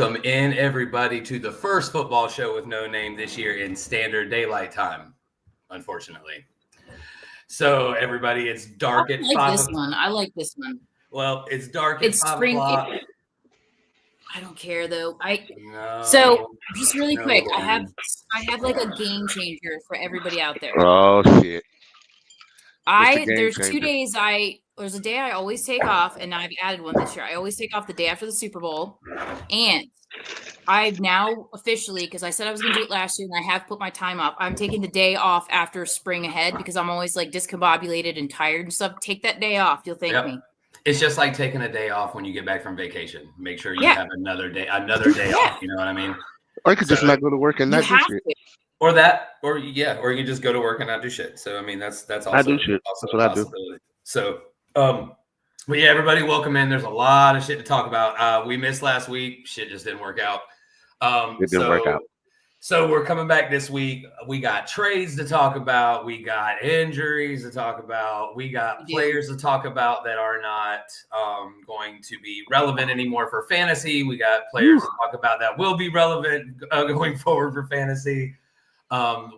Welcome in, everybody, to the first football show with no name this year in standard daylight time, unfortunately. So, everybody, it's dark at 5 o'clock. I like this one. Well, it's dark at 5 o'clock. I don't care, though. No, So, just really no, quick, I have like a game changer for everybody out there. Oh, shit. There's 2 days there's a day I always take off, and I've added one this year. I always take off the day after the Super Bowl, and I've now officially, because I said I was going to do it last year, and I have put my time up. I'm taking the day off after spring ahead because I'm always like discombobulated and tired and stuff. Take that day off. You'll thank me. It's just like taking a day off when you get back from vacation. Make sure you have another day off. You know what I mean? Or you could just not go to work and not do shit. Or you can just go to work and not do shit. So I mean, that's also I do shit. That's what I do. So, but yeah, everybody, welcome in. There's a lot of shit to talk about. We missed last week. Shit just didn't work out. It didn't work out. So we're coming back this week. We got trades to talk about. We got injuries to talk about. We got players to talk about that are not going to be relevant anymore for fantasy. We got players to talk about that will be relevant going forward for fantasy.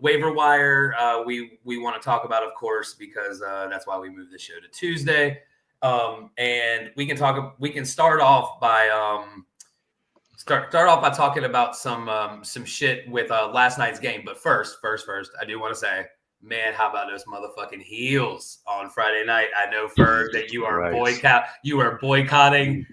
Waiver wire, we want to talk about, of course, because that's why we moved the show to Tuesday. And we can start off by talking about some shit with last night's game. But first, I do want to say, man, how about those motherfucking heels on Friday night? I know, Ferg, that you are boycotting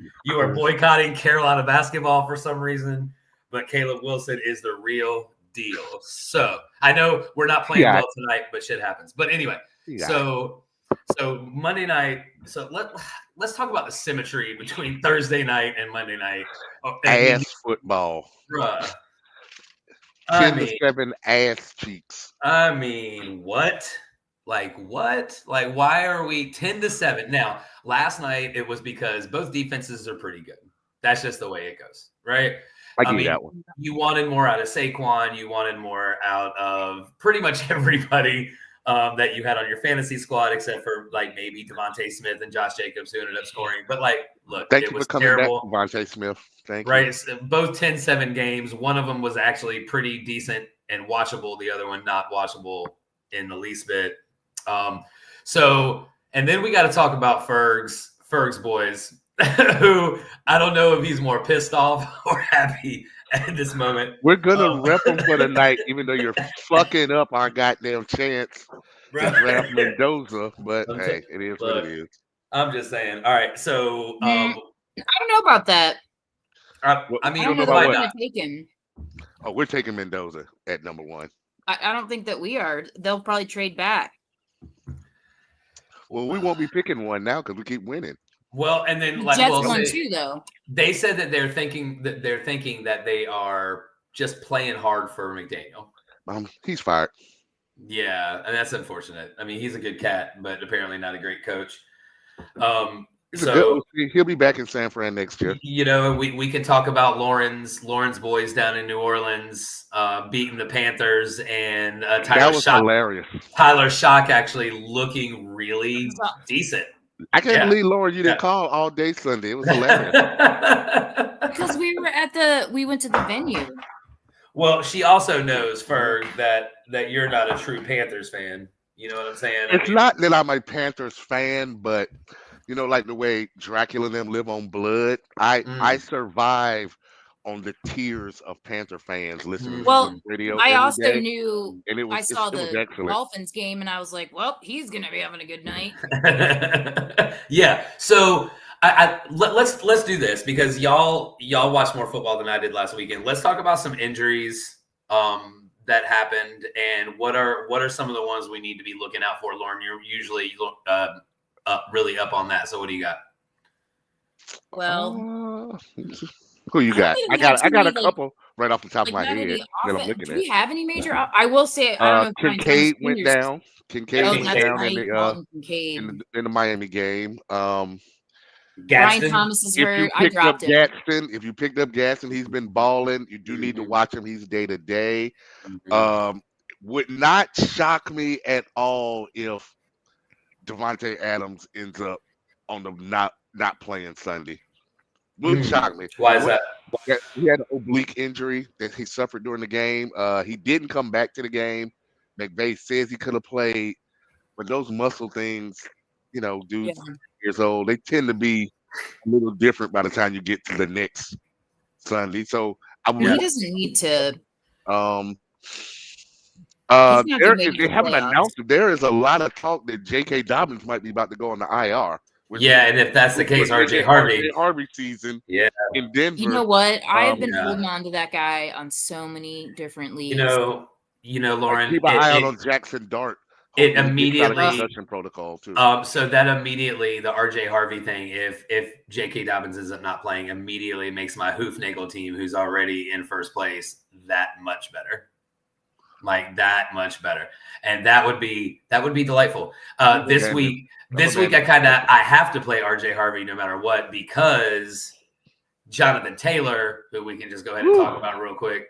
Carolina basketball for some reason, but Caleb Wilson is the real deal. So I know we're not playing well tonight, but shit happens. But anyway, so Monday night. So let's talk about the symmetry between Thursday night and Monday night. Football, bruh. 10-7 ass cheeks. I mean, what? Like what? Like why are we 10-7? Now, last night it was because both defenses are pretty good. That's just the way it goes, right? I mean, that one. You wanted more out of Saquon. You wanted more out of pretty much everybody that you had on your fantasy squad, except for like maybe Devontae Smith and Josh Jacobs, who ended up scoring. But like, look, it was terrible. Devontae Smith. Thank you. Right, both 10-7 games. One of them was actually pretty decent and watchable. The other one not watchable in the least bit. So, and then we got to talk about Ferg's boys. Who I don't know if he's more pissed off or happy at this moment. We're gonna rep him for the night, even though you're fucking up our goddamn chance to draft Mendoza. But hey, it is what it is. I'm just saying. All right, so I don't know about that. I mean, I don't know why what not? Oh, we're taking Mendoza at number 1. I don't think that we are. They'll probably trade back. Well, we won't be picking one now because we keep winning. Well, and then Jets won too, though. They said that they're thinking that they are just playing hard for McDaniel. He's fired. Yeah, and that's unfortunate. I mean, he's a good cat, but apparently not a great coach. He'll be back in San Fran next year. You know, we can talk about Lauren's boys down in New Orleans beating the Panthers and hilarious. Tyler Shock actually looking really decent. I can't believe, Lauren, you didn't call all day Sunday. It was hilarious. Because we went to the venue. Well, she also knows, Ferg, that you're not a true Panthers fan. You know what I'm saying? It's not that I'm a Panthers fan, but you know, like the way Dracula and them live on blood. I survive on the tears of Panther fans listening to the radio. I also knew I saw the Dolphins game, and I was like, "Well, he's gonna be having a good night." Yeah. So let's do this because y'all watched more football than I did last weekend. Let's talk about some injuries that happened and what are some of the ones we need to be looking out for. Lauren, you're usually really up on that. So what do you got? Well. Who you got? I got a couple right off the top of my head that I'm looking at. Do we have any major? I will say, Kincaid went down. Kincaid went down in the Miami game. Brian Thomas is hurt. I dropped him. If you picked up Gaston, he's been balling. You do need to watch him. He's day to day. Would not shock me at all if Devontae Adams ends up on the not playing Sunday. Wouldn't shock me. Why is that? He had an oblique injury that he suffered during the game. He didn't come back to the game. McVay says he could have played, but those muscle things, dudes years old, they tend to be a little different by the time you get to the next Sunday. So he doesn't need to. They haven't announced it. There is a lot of talk that J.K. Dobbins might be about to go on the IR. And if that's the case, RJ Harvey season in Denver. You know what? I've been holding on to that guy on so many different leagues. Lauren, keep an eye out on Jackson Dart. It immediately concussion protocol too. So that immediately the RJ Harvey thing, if J.K. Dobbins ends up not playing, immediately makes my Hoofnagel team, who's already in first place, that much better. Like that much better, and that would be delightful. This week I have to play RJ Harvey no matter what, because Jonathan Taylor, who we can just go ahead and talk about real quick,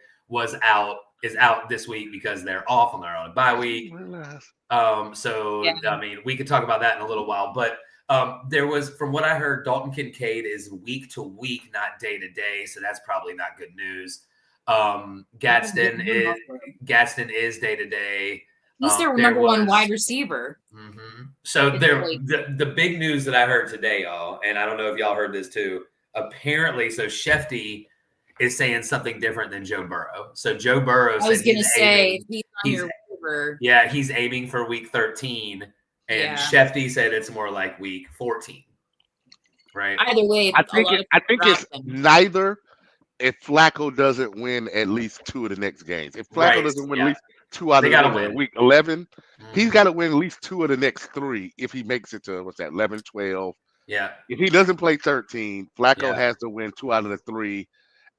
is out this week because they're off on their own bye week. I mean, we could talk about that in a little while, but there was, from what I heard, Dalton Kincaid is week to week, not day to day, so that's probably not good news. Gadsden is day to day. He's their number one wide receiver. Mm-hmm. So the big news that I heard today, y'all, and I don't know if y'all heard this too. Apparently, so Shefty is saying something different than Joe Burrow. So Joe Burrow, I was going to say, he's on your waiver. Yeah, he's aiming for week 13, and Shefty said it's more like week 14. Right. Either way, I think it's neither. If Flacco doesn't win at least 2 of the next games, if Flacco doesn't win at least 2 out of week 11, he's got to win at least 2 of the next 3 if he makes it to 11, 12. Yeah. If he doesn't play 13, Flacco has to win 2 out of the 3,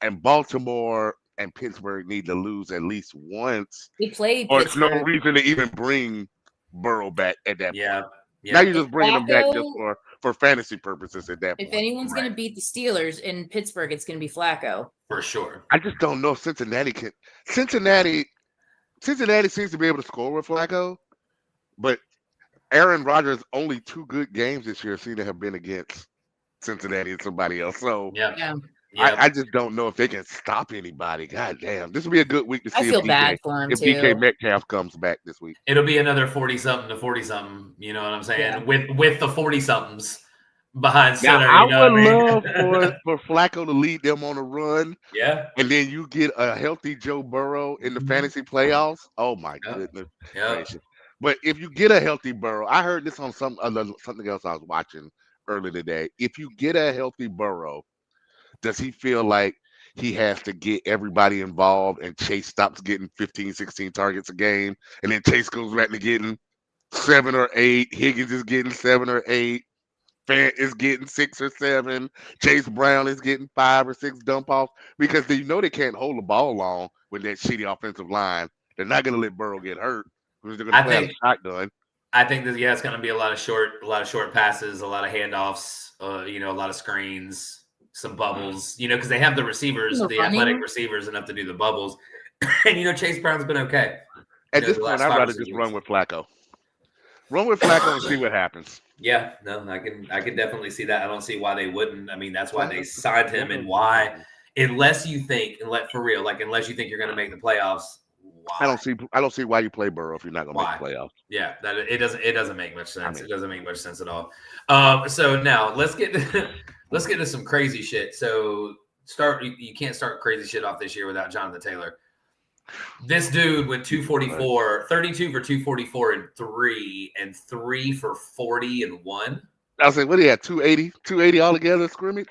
and Baltimore and Pittsburgh need to lose at least once. They played. Or there's no reason to even bring Burrow back at that point. Yeah. Now you're just bringing him back just for fantasy purposes at that point. If anyone's going to beat the Steelers in Pittsburgh, it's going to be Flacco. For sure. I just don't know if Cincinnati can. Cincinnati seems to be able to score with Flacco, but Aaron Rodgers' only 2 good games this year seem to have been against Cincinnati and somebody else. So I just don't know if they can stop anybody. God damn. This will be a good week to see I feel bad for him, if DK Metcalf comes back this week. It'll be another 40-something to 40-something, you know what I'm saying? Yeah. With the 40-somethings behind center. Now, I would love for Flacco to lead them on a run. Yeah. And then you get a healthy Joe Burrow in the fantasy playoffs. Oh, my goodness. Yeah. But if you get a healthy Burrow, I heard this on something else I was watching earlier today. If you get a healthy Burrow, does he feel like he has to get everybody involved and Chase stops getting 15, 16 targets a game, and then Chase goes back to getting 7 or 8, Higgins is getting 7 or 8, Fant is getting 6 or 7, Chase Brown is getting 5 or 6 dump offs, because they can't hold the ball long with that shitty offensive line. They're not going to let Burrow get hurt because they're going to play a shotgun. I think that it's going to be a lot of short passes, a lot of handoffs, a lot of screens. Some bubbles, because they have the receivers, the athletic receivers enough to do the bubbles. And, Chase Brown's been okay. At this point, I'd rather just run with Flacco. Run with Flacco and see what happens. Yeah, no, I can definitely see that. I don't see why they wouldn't. I mean, that's why they signed him, and why, unless you think you're going to make the playoffs. Why? I don't see why you play Burrow if you're not going to make the playoffs. Yeah, it doesn't make much sense. It doesn't make much sense at all. So now let's get to some crazy shit. So you can't start crazy shit off this year without Jonathan Taylor. This dude went 244, 32 for 244 and 3 for 40 and 1. I was like, what do you have? 280 altogether scrimmage?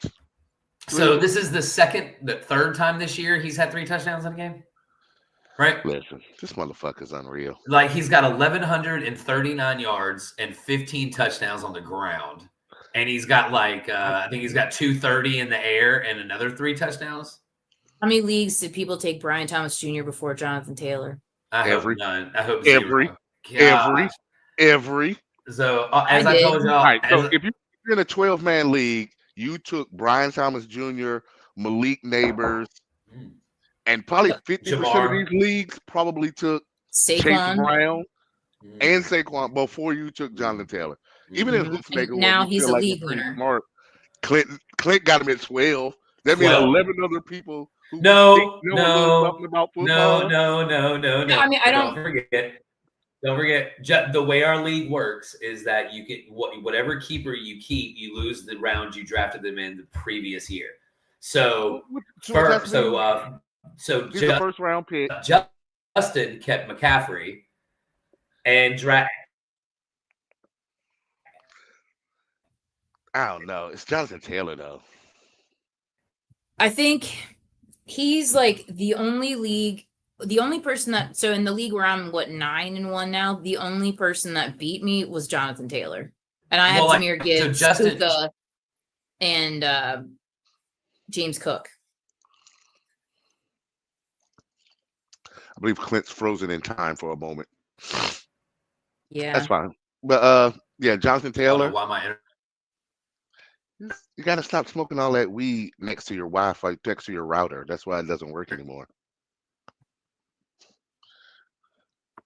So this is the third time this year he's had 3 touchdowns in a game. Right? Listen, this motherfucker's unreal. Like, he's got 1,139 yards and 15 touchdowns on the ground. And he's got I think he's got 230 in the air and another 3 touchdowns. How many leagues did people take Brian Thomas Jr. before Jonathan Taylor? I hope none. I hope every. So as I told y'all, right, so if you're in a 12-man league, you took Brian Thomas Jr., Malik Neighbors, and probably 50% of these leagues probably took Chase Brown and Saquon before you took Jonathan Taylor. Even in Hoofnagel, now he's a league winner. Smart, Clint got him at 12. That means 11 other people who know a little something about football. No. I mean, I don't forget. Don't forget, the way our league works is that you get whatever keeper you keep, you lose the round you drafted them in the previous year. So he's a first round pick. Justin kept McCaffrey and I don't know. It's Jonathan Taylor though. I think he's like the only person that, so in the league where I'm 9-1 now, the only person that beat me was Jonathan Taylor. And I had Jahmyr Gibbs, Puka, and James Cook. I believe Clint's frozen in time for a moment. Yeah. That's fine. But yeah, Jonathan Taylor. Why am I You gotta stop smoking all that weed next to your Wi-Fi, next to your router. That's why it doesn't work anymore.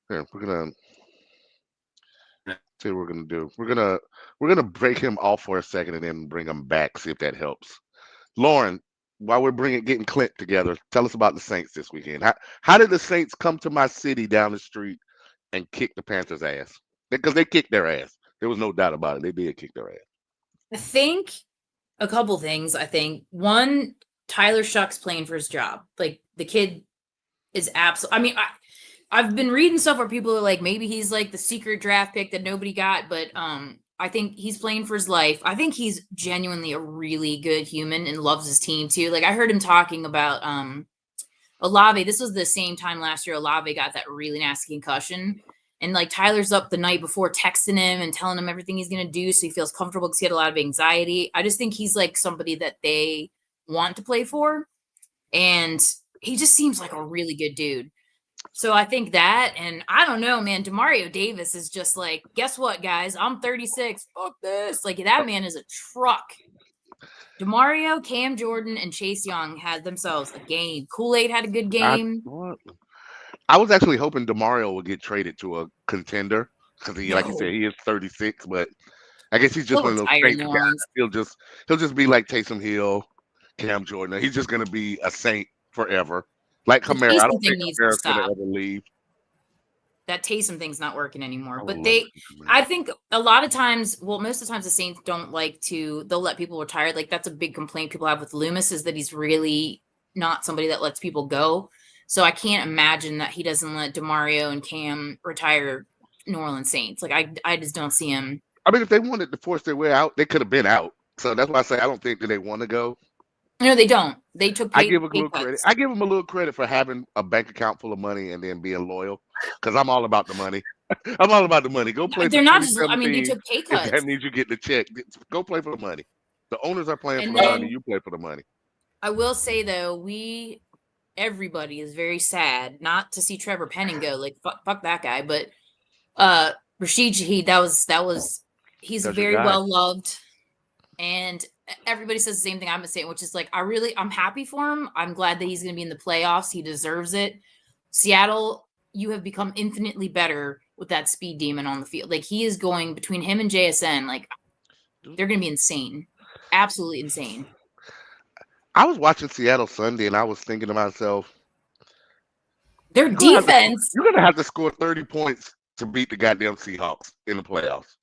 Here, we're gonna see what we're gonna do. We're gonna break him off for a second and then bring him back. See if that helps. Lauren, while we're getting Clint together, tell us about the Saints this weekend. How did the Saints come to my city down the street and kick the Panthers' ass? Because they kicked their ass. There was no doubt about it. They did kick their ass. I think a couple things. I think one, Tyler Shuck's playing for his job. Like the kid is absolutely. I mean, I've been reading stuff where people are like, maybe he's like the secret draft pick that nobody got, but I think he's playing for his life. I think he's genuinely a really good human and loves his team too. Like I heard him talking about Olave. This was the same time last year Olave got that really nasty concussion. And like Tyler's up the night before texting him and telling him everything he's going to do so he feels comfortable because he had a lot of anxiety. I just think he's like somebody that they want to play for. And he just seems like a really good dude. So I think that, and I don't know, man, Demario Davis is just like, guess what, guys? I'm 36. Fuck this. Like that man is a truck. Demario, Cam Jordan, and Chase Young had themselves a game. Kool-Aid had a good game. I was actually hoping Demario would get traded to a contender because like you said, he is 36, but I guess he's just one of those Saints guys. He'll just be like Taysom Hill, Cam Jordan. He's just gonna be a Saint forever. Like Kamara, I don't think Kamara's gonna ever leave. That Taysom thing's not working anymore. But I think a lot of times, well, most of the times the Saints don't like they'll let people retire. Like that's a big complaint people have with Loomis is that he's really not somebody that lets people go. So I can't imagine that he doesn't let Demario and Cam retire New Orleans Saints. Like I just don't see him. I mean, if they wanted to force their way out, they could have been out. So that's why I say I don't think that they want to go. No, they don't. They took. I give them a little credit. I give them a little credit for having a bank account full of money and then being loyal. Because I'm all about the money. I'm all about the money. Go play. They're not just. I mean, they took pay cuts. That means you get the check. Go play for the money. The owners are playing for the money. You play for the money. I will say though, everybody is very sad not to see Trevor Penning go. Like fuck that guy. But Rashid Shaheed, that was he's very well loved, and everybody says the same thing I'm saying, which is like I'm happy for him. I'm glad that he's going to be in the playoffs. He deserves it. Seattle, you have become infinitely better with that speed demon on the field. Like he is going between him and JSN. Like they're going to be insane, absolutely insane. I was watching Seattle Sunday and I was thinking to myself, their defense. You're going to have to score 30 points to beat the goddamn Seahawks in the playoffs.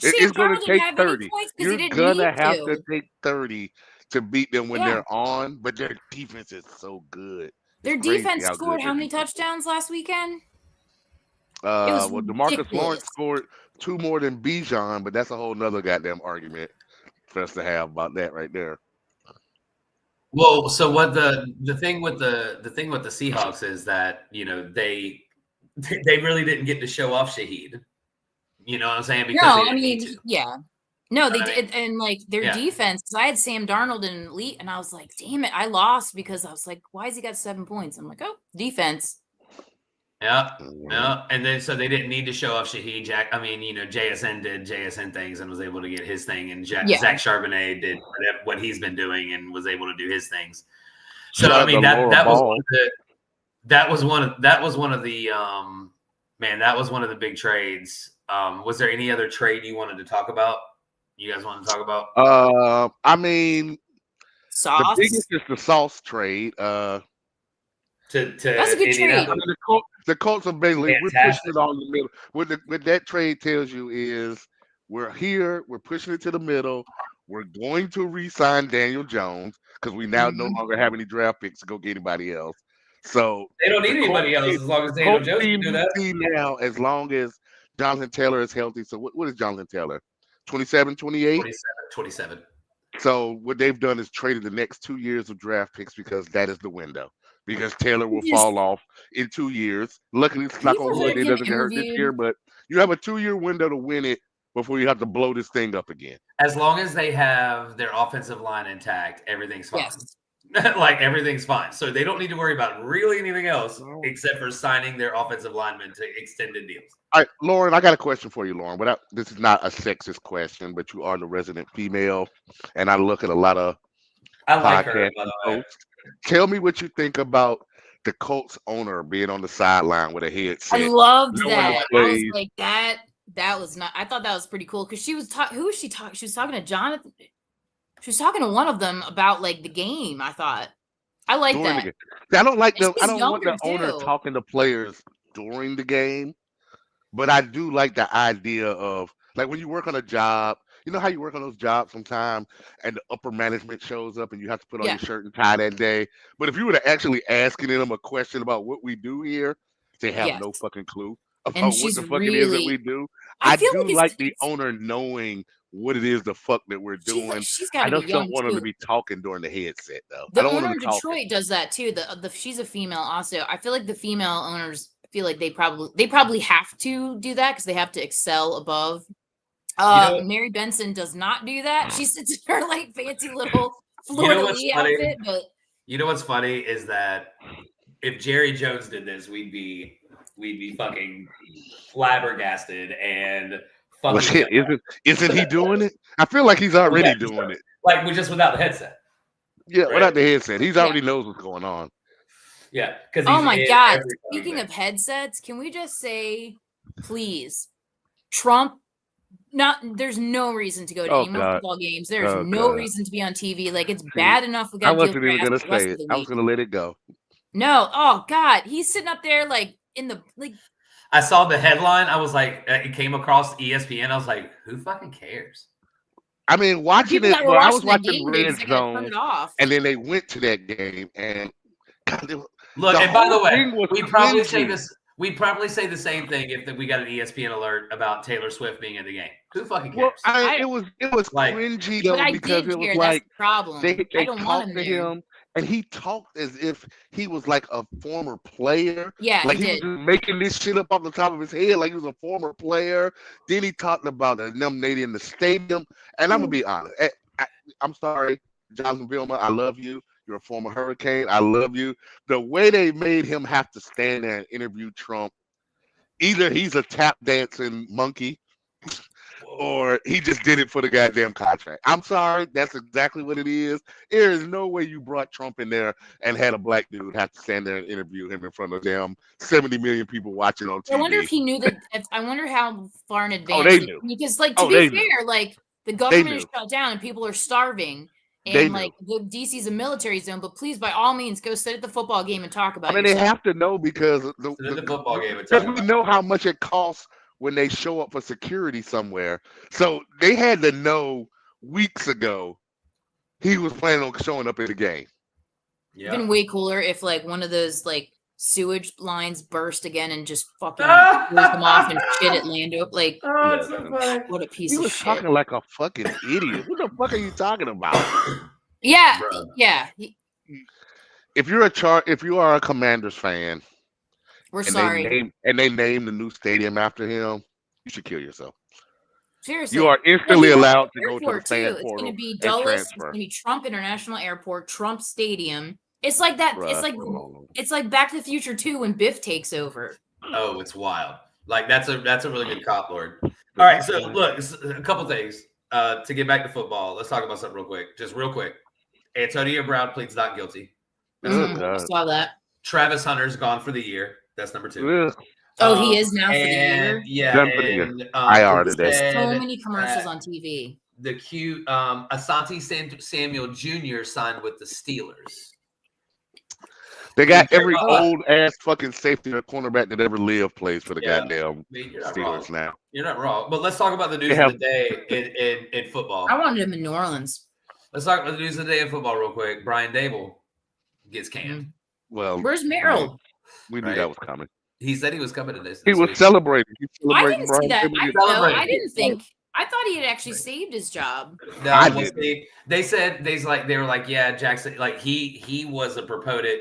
It's going to take 30. You're going to have to take 30 to beat them when they're on, but their defense is so good. Their defense scored how many touchdowns last weekend? Well, DeMarcus Lawrence scored 2 more than Bijan, but that's a whole nother goddamn argument for us to have about that right there. Well, so what the thing with the Seahawks is that, you know, they really didn't get to show off Shaheed. You know what I'm saying? Because No, they did, and like their defense. Because I had Sam Darnold in elite, and I was like, "Damn it, I lost," because I was like, "Why has he got 7 points?" I'm like, "Oh, defense." Yeah, and then so they didn't need to show off Shaheed. JSN did JSN things and was able to get his thing, and Zach Charbonnet did what he's been doing and was able to do his things. So I mean that was one of the big trades. Was there any other trade you wanted to talk about? you guys want to talk about? I mean, Sauce. the biggest is the Sauce trade. To That's a good trade. I mean, the Colts are basically we're pushing it all in the middle. What that trade tells you is we're here, we're pushing it to the middle. We're going to re-sign Daniel Jones because we now no longer have any draft picks to go get anybody else. So they don't need anybody else as long as Daniel Jones can do that. Now, as long as Jonathan Taylor is healthy. So what is Jonathan Taylor? 27, 28? 27. So what they've done is traded the next 2 years of draft picks because that is the window. Because Taylor will fall off in 2 years. Luckily, it's not going to wood. He doesn't get hurt this year, but you have a 2-year window to win it before you have to blow this thing up again. As long as they have their offensive line intact, everything's fine. Yes. Like everything's fine. So they don't need to worry about really anything else except for signing their offensive linemen to extended deals. All right, Lauren, I got a question for you, Lauren. This is not a sexist question, but you are the resident female, and I look at a lot of podcasts and posts. Tell me what you think about the Colts owner being on the sideline with a headset. I loved that. I was like, that was not. I thought that was pretty cool because she was talking. Who was she talking? She was talking to Jonathan. She was talking to one of them about like the game. I thought I like that. I don't like them. I don't want the owner talking to players during the game, but I do like the idea of like when you work on a job. You know how you work on those jobs sometimes and the upper management shows up and you have to put on your shirt and tie that day. But if you were to actually asking them a question about what we do here, they have no fucking clue about what the fuck it is that we do. I do like the owner knowing what it is the fuck that we're doing. I just don't want them to be talking during the headset though. The owner in Detroit does that too. She's a female also. I feel like the female owners feel like they probably have to do that because they have to excel above. Mary Benson does not do that. She sits in her like fancy little Florida outfit. But you know what's funny is that if Jerry Jones did this, we'd be fucking flabbergasted and fucking. Isn't he doing it? I feel like he's already doing it. Like we just without the headset. Yeah, right? Without the headset, he's already knows what's going on. Yeah, because oh my god! Speaking of headsets, can we just say, please, Trump? There's no reason to go to any more football games. There's no reason to be on TV. Like it's bad enough. I wasn't even gonna say it. I was gonna let it go. No, oh god, he's sitting up there like in the like. I saw the headline. I was like, it came across ESPN. I was like, who fucking cares? I mean, watching it. Well, I was watching Red Zone, and then they went to that game, and God, look. And by the way, we probably say this. We'd probably say the same thing if we got an ESPN alert about Taylor Swift being in the game. Who fucking cares? Well, it was like, cringy though because it was like they talked to him and he talked as if he was like a former player. Yeah, like he was just making this shit up off the top of his head, like he was a former player. Then he talked about them in the stadium, and I'm gonna be honest. I'm sorry, Jonathan Vilma, I love you. You're a former Hurricane. I love you. The way they made him have to stand there and interview Trump, either he's a tap dancing monkey or he just did it for the goddamn contract. I'm sorry. That's exactly what it is. There is no way you brought Trump in there and had a black dude have to stand there and interview him in front of them 70 million people watching on TV. I wonder if he knew that. I wonder how far in advance. They knew. Because, like, to be fair, like, the government is shut down and people are starving. And like the DC's a military zone, but please, by all means, go sit at the football game and talk about it. I mean, they have to know because the football game. Because we know how much it costs when they show up for security somewhere. So they had to know weeks ago he was planning on showing up at the game. Yeah. It'd been way cooler if like one of those like sewage lines burst again and just fucking close them off and shit at Lando. Like, what a piece of shit. He was talking like a fucking idiot. What the fuck are you talking about? Yeah, yeah. If you are a Commanders fan, we're sorry. They name the new stadium after him, you should kill yourself. Seriously, you are instantly allowed to go to the fan portal. It's going to be Dulles. It's going to be Trump International Airport, Trump Stadium. It's like that. Bruh. It's like Back to the Future 2 when Biff takes over. Oh, it's wild. Like that's a really good cop, Lord. All right, so look, a couple things to get back to football. Let's talk about something real quick. Just real quick. Antonio Brown pleads not guilty. I saw that. Travis Hunter's gone for the year. That's number 2. He is now for the year. Yeah, I are today. So many commercials on TV. the cute Asante Samuel Jr. signed with the Steelers. They got every old ass fucking safety or cornerback that ever lived plays for the goddamn Steelers now. You're not wrong. But let's talk about the news of the day in football. I wanted him in New Orleans. Let's talk about the news of the day in football real quick. Brian Dable gets canned. Well, where's Merrill? We knew that was coming. He said he was coming to this. He was celebrating. I didn't see that. I didn't think. I thought he had actually saved his job. No, they said they were like, yeah, Jackson, like he was a proponent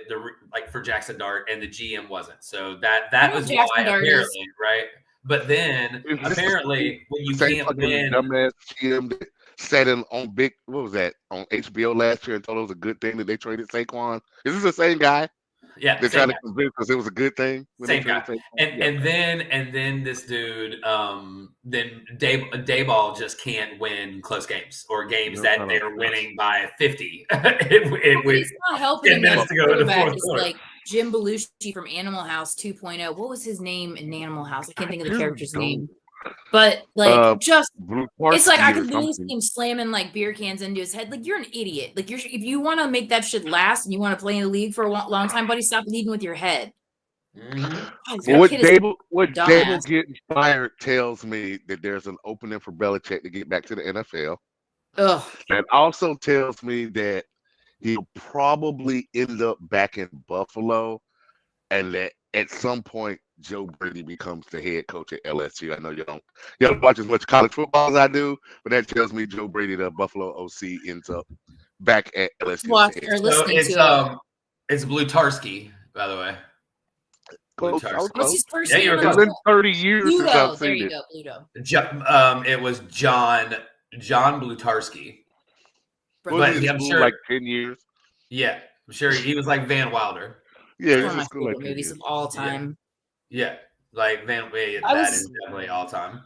for Jackson Dart, and the GM wasn't. So that was why apparently, right? But then apparently when you can't win, dumbass GM that sat in on on HBO last year and told it was a good thing that they traded Saquon. Is this the same guy? Yeah, they're trying to convince us it was a good thing. Same guy. And then this dude, then Dayball just can't win close games or games that they're winning by 50. It's not helping him. Quarterback is like Jim Belushi from Animal House 2.0. What was his name in Animal House? I can't think of the character's name. But it's like I could literally see him slamming like beer cans into his head. Like, you're an idiot. Like, if you want to make that shit last and you want to play in the league for a long time, buddy, stop leading with your head. Mm-hmm. What Dable getting fired tells me that there's an opening for Belichick to get back to the NFL. Ugh. That also tells me that he'll probably end up back in Buffalo, and that at some point Joe Brady becomes the head coach at LSU. I know you don't watch as much college football as I do, but that tells me Joe Brady, the Buffalo OC, ends up back at LSU. It's Blutarski, by the way. What's his first name? It's been 30 years since I've seen it. It was John Blutarski. But I'm sure like 10 years. Yeah, I'm sure he was like Van Wilder. Yeah, it's one of my favorite movies of all time. Yeah, like that is definitely all time.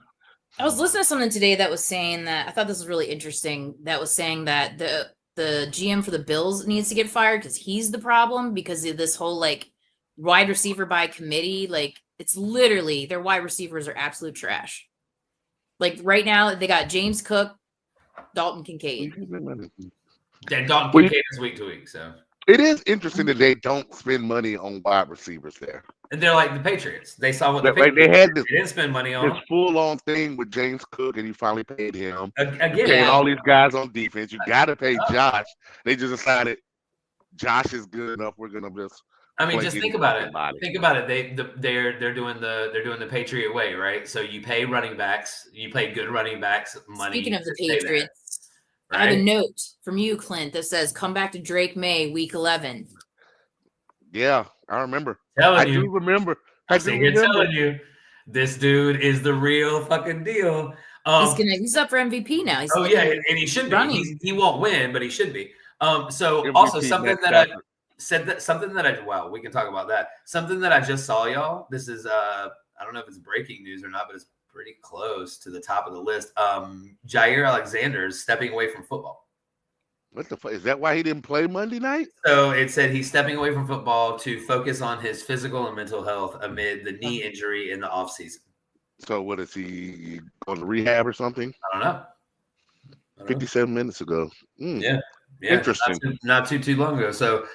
I was listening to something today that was saying that I thought this was really interesting. That was saying that the GM for the Bills needs to get fired because he's the problem because of this whole like wide receiver by committee. Like, it's literally their wide receivers are absolute trash. Like right now they got James Cook, Dalton Kincaid. And Dalton Kincaid is week to week, so. It is interesting that they don't spend money on wide receivers there. And they're like the Patriots. They saw what they had. They didn't spend money on this full-on thing with James Cook, and you finally paid him. Again, all these guys on defense. You got to pay Josh. They just decided Josh is good enough. We're gonna just. I mean, just think about it. Think about it. They're doing the Patriot way, right? So you pay running backs. You pay good running backs money. Speaking of the Patriots. Right? I have a note from you, Clint, that says, come back to Drake May, week 11. Yeah, I remember. I do remember. Telling you, this dude is the real fucking deal. He's up for MVP now. And he should be. He won't win, but he should be. So MVP also something wow, we can talk about that. Something that I just saw, y'all. This is I don't know if it's breaking news or not, but it's pretty close to the top of the list. Jair Alexander is stepping away from football. What the fuck? Is that why he didn't play Monday night? So it said he's stepping away from football to focus on his physical and mental health amid the knee injury in the offseason. So what is he on the rehab or something? I don't know. 57 minutes ago. Yeah. Interesting. Not too long ago. So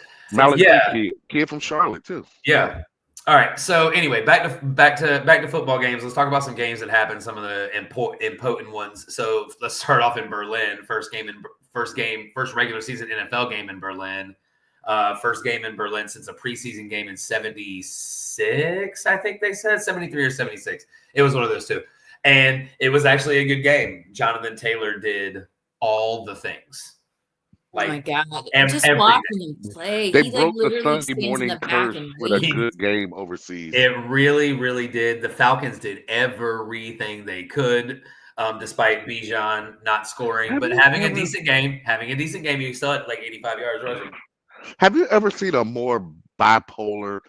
kid from Charlotte too. Yeah. All right. So anyway, back to football games. Let's talk about some games that happened. Some of the important ones. So let's start off in Berlin. First regular season NFL game in Berlin. First game in Berlin since a preseason game in 76. I think they said 73 or 76. It was one of those two, and it was actually a good game. Jonathan Taylor did all the things. Oh my God! Just watching him play, they broke the Sunday morning curse with a good game overseas. It really, really did. The Falcons did everything they could, despite Bijan not scoring, but having a decent game. You still had like 85 yards rushing. Have you ever seen a more bipolar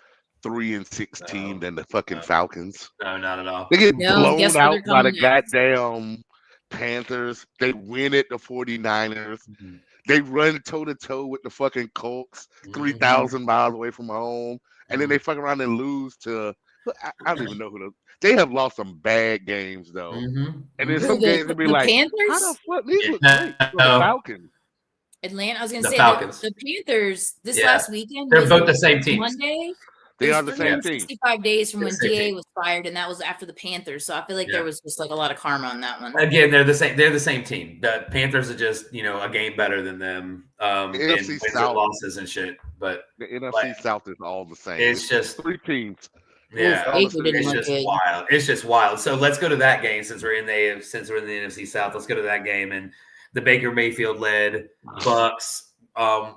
3-6 team than the fucking Falcons? No, not at all. They get blown out by the goddamn Panthers. They win at the 49ers. Mm-hmm. They run toe-to-toe with the fucking Colts, 3,000 miles away from home. And then they fuck around and lose to – I don't even know who They have lost some bad games though, and then some games will be like, Panthers? how the fuck these look great? The Falcons. Atlanta. I was going to The say Falcons. the Panthers this last weekend. They're both the same teams. Monday. They are the same team. 65 days from when DA was fired, and that was after the Panthers. So I feel like there was just like a lot of karma on that one. Again, they're the same. They're the same team. The Panthers are just a game better than them. NFC wins South and losses and shit. But the NFC South is all the same. It's just 3 teams. Yeah, it's just wild. It's just wild. So let's go to that game since we're in the NFC South. Let's go to that game and the Baker Mayfield led Bucks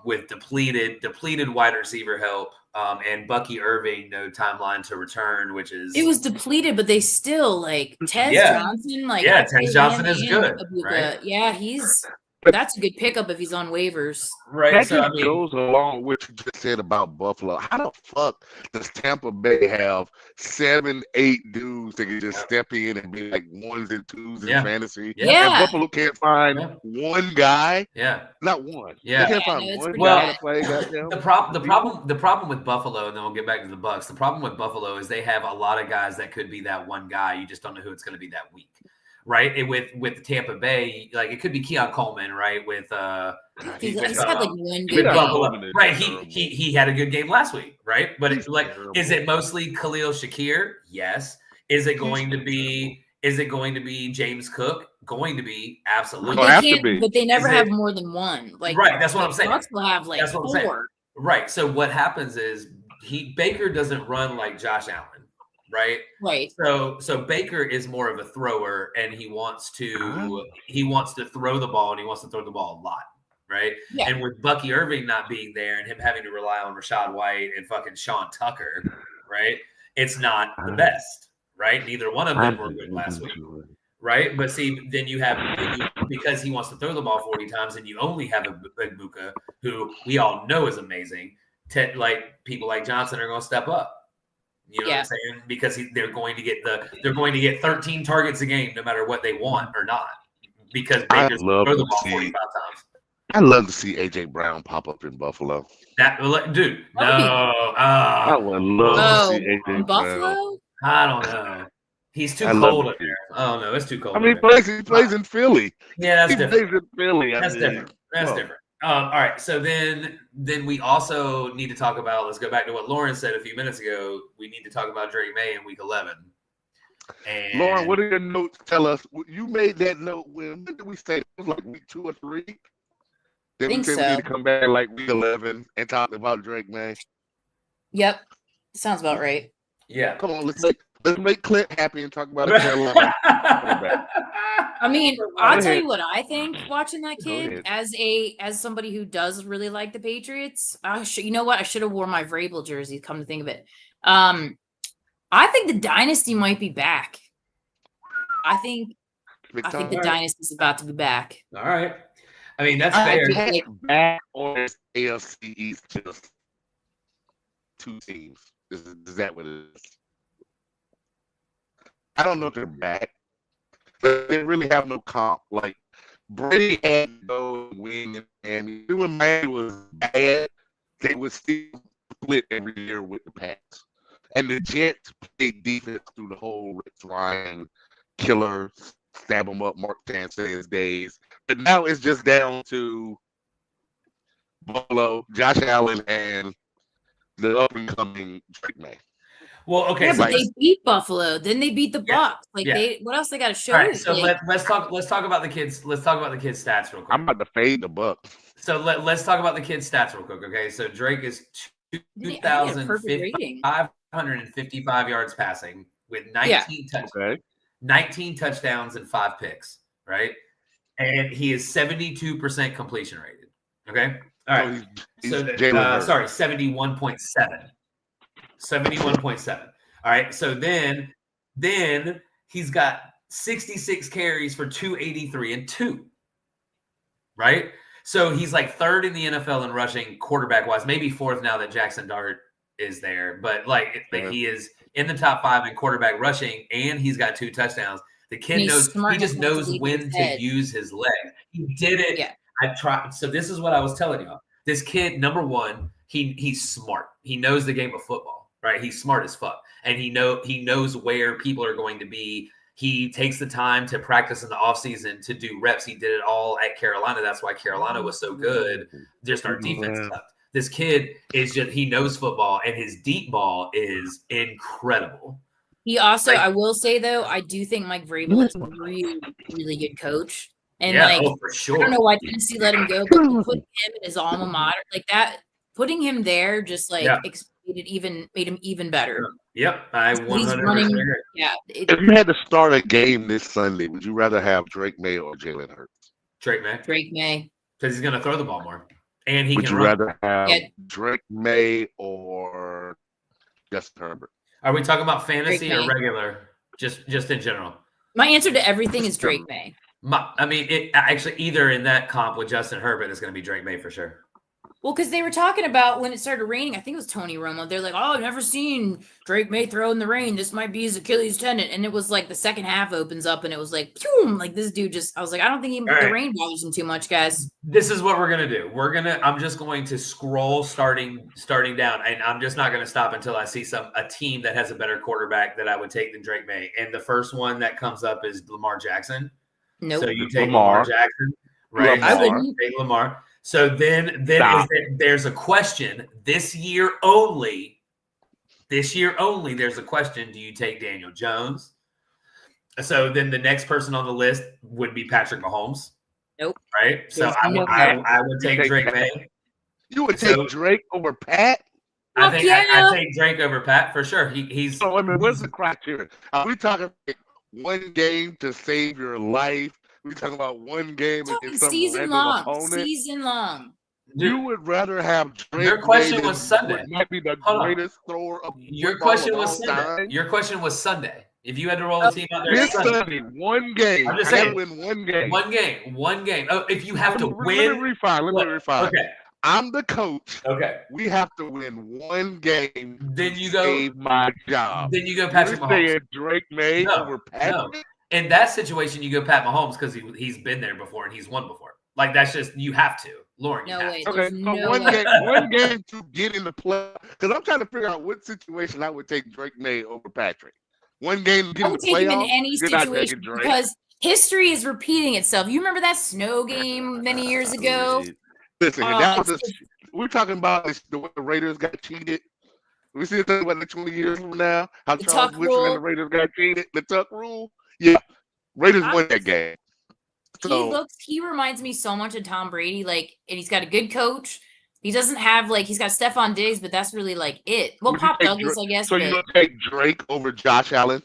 with depleted wide receiver help. And Bucky Irving, no timeline to return, which is it was depleted, but they still Tez Johnson, Tez Johnson is good, right? Yeah, that's a good pickup if he's on waivers, right? That goes along with what you just said about Buffalo. How the fuck does Tampa Bay have 7, 8 dudes that can just step in and be like 1s and 2s in fantasy? Yeah, and Buffalo can't find one guy. Yeah, not one. Yeah, they can't find one guy to play. The problem with Buffalo, and then we'll get back to the Bucks. The problem with Buffalo is they have a lot of guys that could be that one guy. You just don't know who it's going to be that week. Right, with Tampa Bay, it could be Keon Coleman, right? With Buffalo, right? He had a good game last week, right? But it's is it mostly Khalil Shakir? Yes. Is it going to be James Cook? Going to be absolutely. But they never have more than one. Right, that's what I'm saying. Bucks will have 4. Right. So what happens is Baker doesn't run like Josh Allen. Right. So Baker is more of a thrower, and he wants to throw the ball, and he wants to throw the ball a lot. Right. Yeah. And with Bucky Irving not being there and him having to rely on Rashad White and fucking Sean Tucker, right? It's not the best. Right. Neither one of them were good last week. Right. But see, then because he wants to throw the ball 40 times, and you only have a Big Buka, who we all know is amazing. People like Johnson are going to step up. You know what I'm saying? Because they're going to get 13 targets a game, no matter what they want or not. Because Baker's throw the ball 45 times. I love to see AJ Brown pop up in Buffalo. I would love to see AJ Buffalo. I don't know. He's too cold up there. Oh no, it's too cold. I mean, he plays in Philly. Yeah, that's different. Plays in Philly. That's different. All right, so then we also need to talk about. Let's go back to what Lauren said a few minutes ago. We need to talk about Drake May in Week 11. And Lauren, what do your notes tell us? You made that note when did we say? It was like Week 2 or 3. Then we said we need to come back like Week 11 and talk about Drake May. Yep, sounds about right. Yeah, come on, let's make Clint happy and talk about it. I mean, I'll tell you what I think watching that kid as somebody who does really like the Patriots. You know what? I should have worn my Vrabel jersey, come to think of it. I think the dynasty might be back. I think the dynasty is about to be back. All right. I mean, that's fair. Back on AFC East, just 2 teams. Is that what it is? I don't know if they're back. But they really have no comp. Like Brady had to go and win, and even when Miami was bad, they would still split every year with the Pats. And the Jets played defense through the whole Rex Ryan killer, stab him up, Mark Sanchez days. But now it's just down to Buffalo, Josh Allen, and the up and coming Drake May. Well, okay, yeah, but they beat Buffalo. Then they beat the Bucks. What else they got to show? All right, so let's talk about the kids. Let's talk about the kids' stats real quick. I'm about to fade the Bucks. So let's talk about the kids' stats real quick. Okay, so Drake is 2,555 yards passing with 19 touchdowns and 5 picks. Right, and he is 72% completion rated. Okay, all right. So 71.7. 71.7. All right. So then he's got 66 carries for 283 and 2. Right. So he's like 3rd in the NFL in rushing quarterback wise, maybe 4th now that Jackson Dart is there. But he is in the top 5 in quarterback rushing, and he's got 2 touchdowns. The kid knows, he just knows when to use his leg. He did it. Yeah. I tried. So this is what I was telling y'all. This kid, number one, he's smart. He knows the game of football. Right, he's smart as fuck, and he knows where people are going to be. He takes the time to practice in the offseason to do reps. He did it all at Carolina. That's why Carolina was so good. Just our defense sucked. This kid he knows football, and his deep ball is incredible. He also, I will say though, I do think Mike Vrabel is a really, really good coach. And for sure. I don't know why Tennessee let him go, but putting him in his alma mater like that, putting him there just made him even better. Yep, I 100% agree. Yeah. If you had to start a game this Sunday, would you rather have Drake May or Jalen Hurts? Drake May. Because he's going to throw the ball more, and he would can you run. rather have Drake May or Justin Herbert? Are we talking about fantasy or regular? Just in general. My answer to everything is Drake May. Actually, either in that comp with Justin Herbert is going to be Drake May for sure. Well, because they were talking about when it started raining, I think it was Tony Romo. They're like, "Oh, I've never seen Drake May throw in the rain. This might be his Achilles tendon." And it was like the second half opens up, and it was like, boom, like this dude I was like, I don't think the rain bothers him too much, guys. This is what we're gonna do. I'm just going to scroll starting down, and I'm just not going to stop until I see a team that has a better quarterback that I would take than Drake May. And the first one that comes up is Lamar Jackson. Nope. So you take Lamar Jackson, right? I wouldn't take Lamar. So then there's a question this year only. This year only, there's a question. Do you take Daniel Jones? So then the next person on the list would be Patrick Mahomes. Nope. Right? So I would take Drake May. You would take Drake over Pat? I think I take Drake over Pat for sure. He's. So I mean, what's the criteria? Are we talking one game to save your life? We're talking about one game against some random opponent. Season long. You would rather have Drake. Your question was Sunday. Might be the greatest thrower of your question was Sunday. Time. Your question was Sunday. If you had to roll the team out there, this Sunday, one game. I'm just saying, win one game. One game. Oh, if you have to win. Let me refine. Okay. I'm the coach. Okay. We have to win one game. Then you save my job. Then you go Patrick Mahomes. Drake May over Patrick. No. In that situation, you go Pat Mahomes because he's been there before and he's won before. Like that's just you have to, Lauren. No way. Okay, so one game to get in the play. Because I'm trying to figure out what situation I would take Drake May over Patrick. One game to get in the playoffs. I would take him in any situation because history is repeating itself. You remember that snow game many years ago? Listen, we're talking about the way the Raiders got cheated. We see it about the 20 years from now. How Charles Woodson and the Raiders got cheated. The Tuck rule. Yeah, Raiders won that game. So, he reminds me so much of Tom Brady, and he's got a good coach. He doesn't have he's got Stephon Diggs, but that's really it. Well, Pop Douglas, I guess. So you would take Drake over Josh Allen?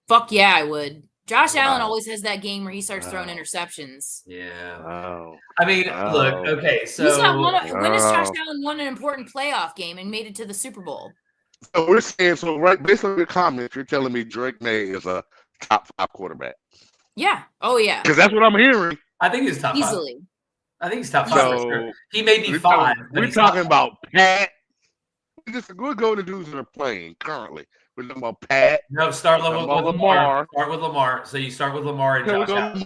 Fuck yeah, I would. Josh Allen always has that game where he starts throwing interceptions. Yeah. Oh. I mean, look, okay, so he's not when has Josh Allen won an important playoff game and made it to the Super Bowl? So we're saying right based on your comments, you're telling me Drake May is a top 5 quarterback. Yeah. Oh yeah. Because that's what I'm hearing. I think he's top 5. Easily. I think he's top 5 for sure. He may be 5. We're talking about Pat. We're going to dudes that are playing currently. We're talking about Pat. No, start with Lamar. Start with Lamar. So you start with Lamar and Josh.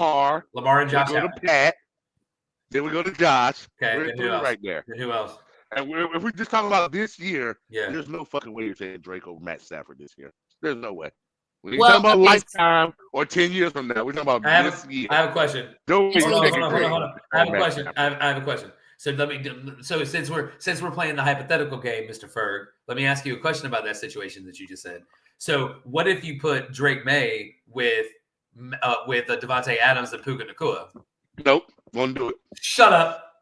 Lamar and Josh. We go to Pat. Then we go to Josh. Okay. We're who else? Right there. And who else? And if we're just talking about this year, there's no fucking way you're saying Drake over Matt Stafford this year. There's no way. We're talking about lifetime or 10 years from now. We're talking about this year. I have a question. Hold on. I have a question. I have a question. So since we're playing the hypothetical game, Mr. Ferg, let me ask you a question about that situation that you just said. So what if you put Drake May with Devontae Adams and Puka Nacua? Nope, won't do it. Shut up.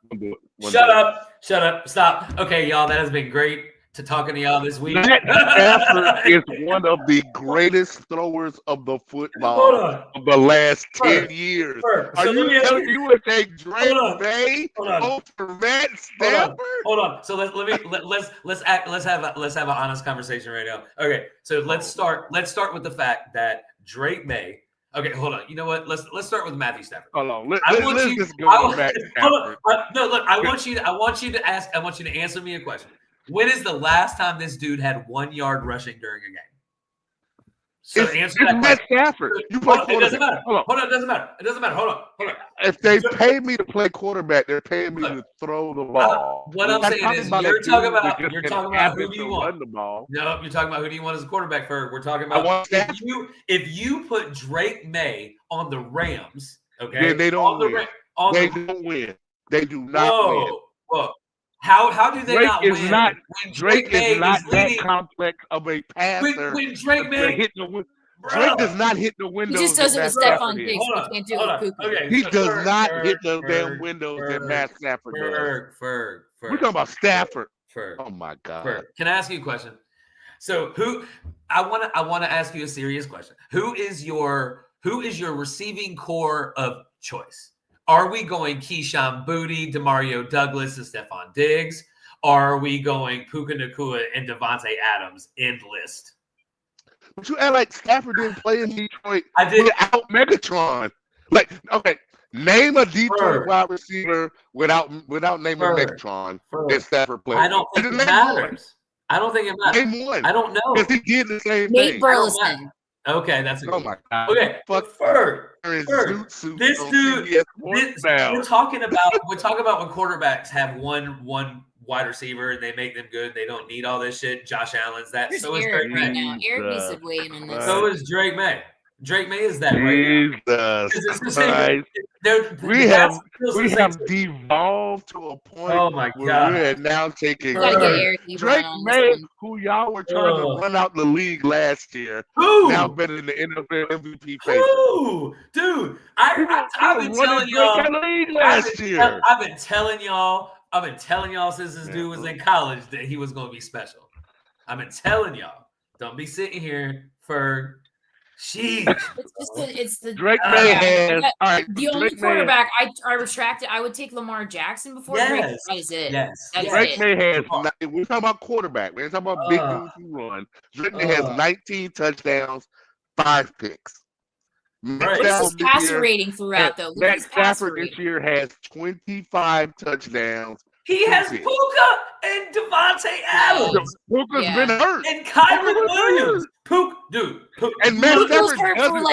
Shut up. Stop. Okay, y'all, that has been great to talking to y'all this week. Matt Stafford is one of the greatest throwers of the football of the last 10 years. Are you telling me you would take Drake May over Matt Stafford? Hold on. So let's have an honest conversation right now. Okay, so let's start with the fact that Drake May. Okay, hold on. You know what? Let's start with Matthew Stafford. Hold on. Let's just go back. I want you to answer me a question. When is the last time this dude had 1 yard rushing during a game? So answer that Matt Stafford. You play quarterback. It doesn't matter. Hold on. It doesn't matter. It doesn't matter. Hold on. If they pay me to play quarterback, they're paying me to throw the ball. What I'm saying is you're talking about who do you want? The ball. No, you're talking about who do you want as a quarterback for? We're talking about if you put Drake May on the Rams, okay? Yeah, they don't win. They don't win. They do not win. Whoa. How do they Drake not is win? Not, Drake is not that complex of a passer. When Drake May hit Drake does not hit the windows. He just does it with Stephon Diggs. He can't do it with Puka. He does not hit the damn windows that Matt Stafford does. We're talking about Stafford. Oh my God. Can I ask you a question? So I want to ask you a serious question. Who is your receiving core of choice? Are we going Keyshawn Boutte, Demario Douglas, and Stephon Diggs? Or are we going Puka Nacua and Devontae Adams? End list. But you act like Stafford didn't play in Detroit without Megatron. Like, okay, name a Detroit wide receiver without naming Megatron that Stafford played. I don't think it matters. I don't think it matters. Name one. I don't know. Because he did the same Nate thing. Burleson. Okay, that's a good oh my God. Okay, fuck Ferg. This dude. We're talking about when quarterbacks have one wide receiver and they make them good. They don't need all this shit. Josh Allen's that. There's So is Eric Drake right May. now. Eric needs to weigh in on this. So is Drake May. Drake May is that right now. We have devolved to a point where we're now taking Drake May, who y'all were trying to run out the league last year, now better than the NFL MVP favorite. Dude, I've been telling y'all last year. I've been telling y'all since this dude was in college that he was going to be special. I've been telling y'all. Don't be sitting here for It's the Drake May has the only quarterback I retracted. I would take Lamar Jackson before Drake. That is it. Drake May has. We're talking about quarterback. We're talking about big dudes who run. Drake May has 19 touchdowns, 5 picks. What is his passer rating throughout though? Matt Stafford this year has 25 touchdowns. He has Puka and Devontae Adams. Puka's been hurt. And Kyron Williams. And Matt Stafford doesn't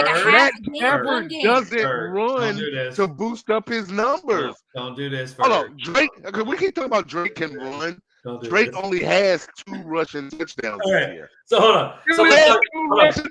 run to boost up his numbers. Don't do this. Hold on, Drake. Okay, we keep talking about Drake can run. Drake only has 2 rushing touchdowns this year. So hold on. That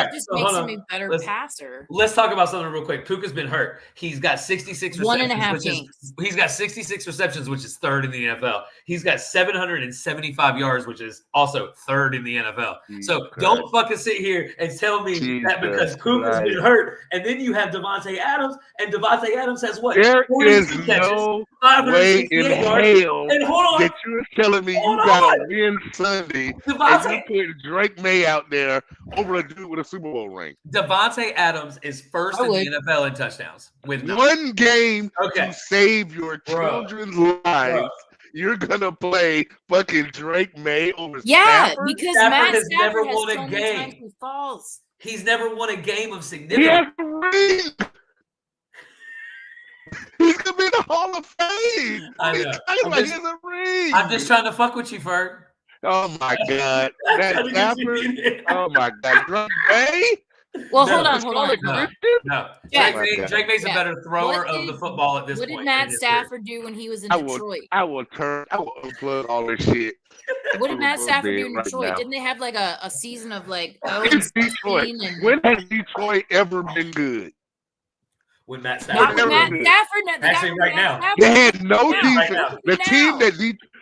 just makes him a better passer. Let's talk about something real quick. Puka's been hurt. He's got 66 receptions. 1.5 games. He's got 66 receptions, which is 3rd in the NFL. He's got 775 yards, which is also 3rd in the NFL. So don't fucking sit here and tell me that because Puka's been hurt, and then you have Devontae Adams, and Devontae Adams has what? There is no way in hell that you're telling me you got to win Sunday and you put Drake May out there over a dude with a Super Bowl ring. Devontae Adams is 1st in the NFL in touchdowns. With one game to save your children's lives. You're gonna play fucking Drake May over Stafford? Because Stafford Matt never has won a so game. He falls. He's never won a game of significance. He has a ring. He's gonna be in the Hall of Fame. I know. He has a ring. I'm just trying to fuck with you, Ferg. Oh my God. That Stafford. Oh my God. Drake May? Well, hold on. No. Drake May's a better thrower of the football at this point. What did Matt Stafford do when he was in Detroit? I will unplug all this shit. What did Matt Stafford do in Detroit? Didn't they have like a season of like Detroit? When has Detroit ever been good? With Matt Stafford. Actually, right now. They had no defense. The team that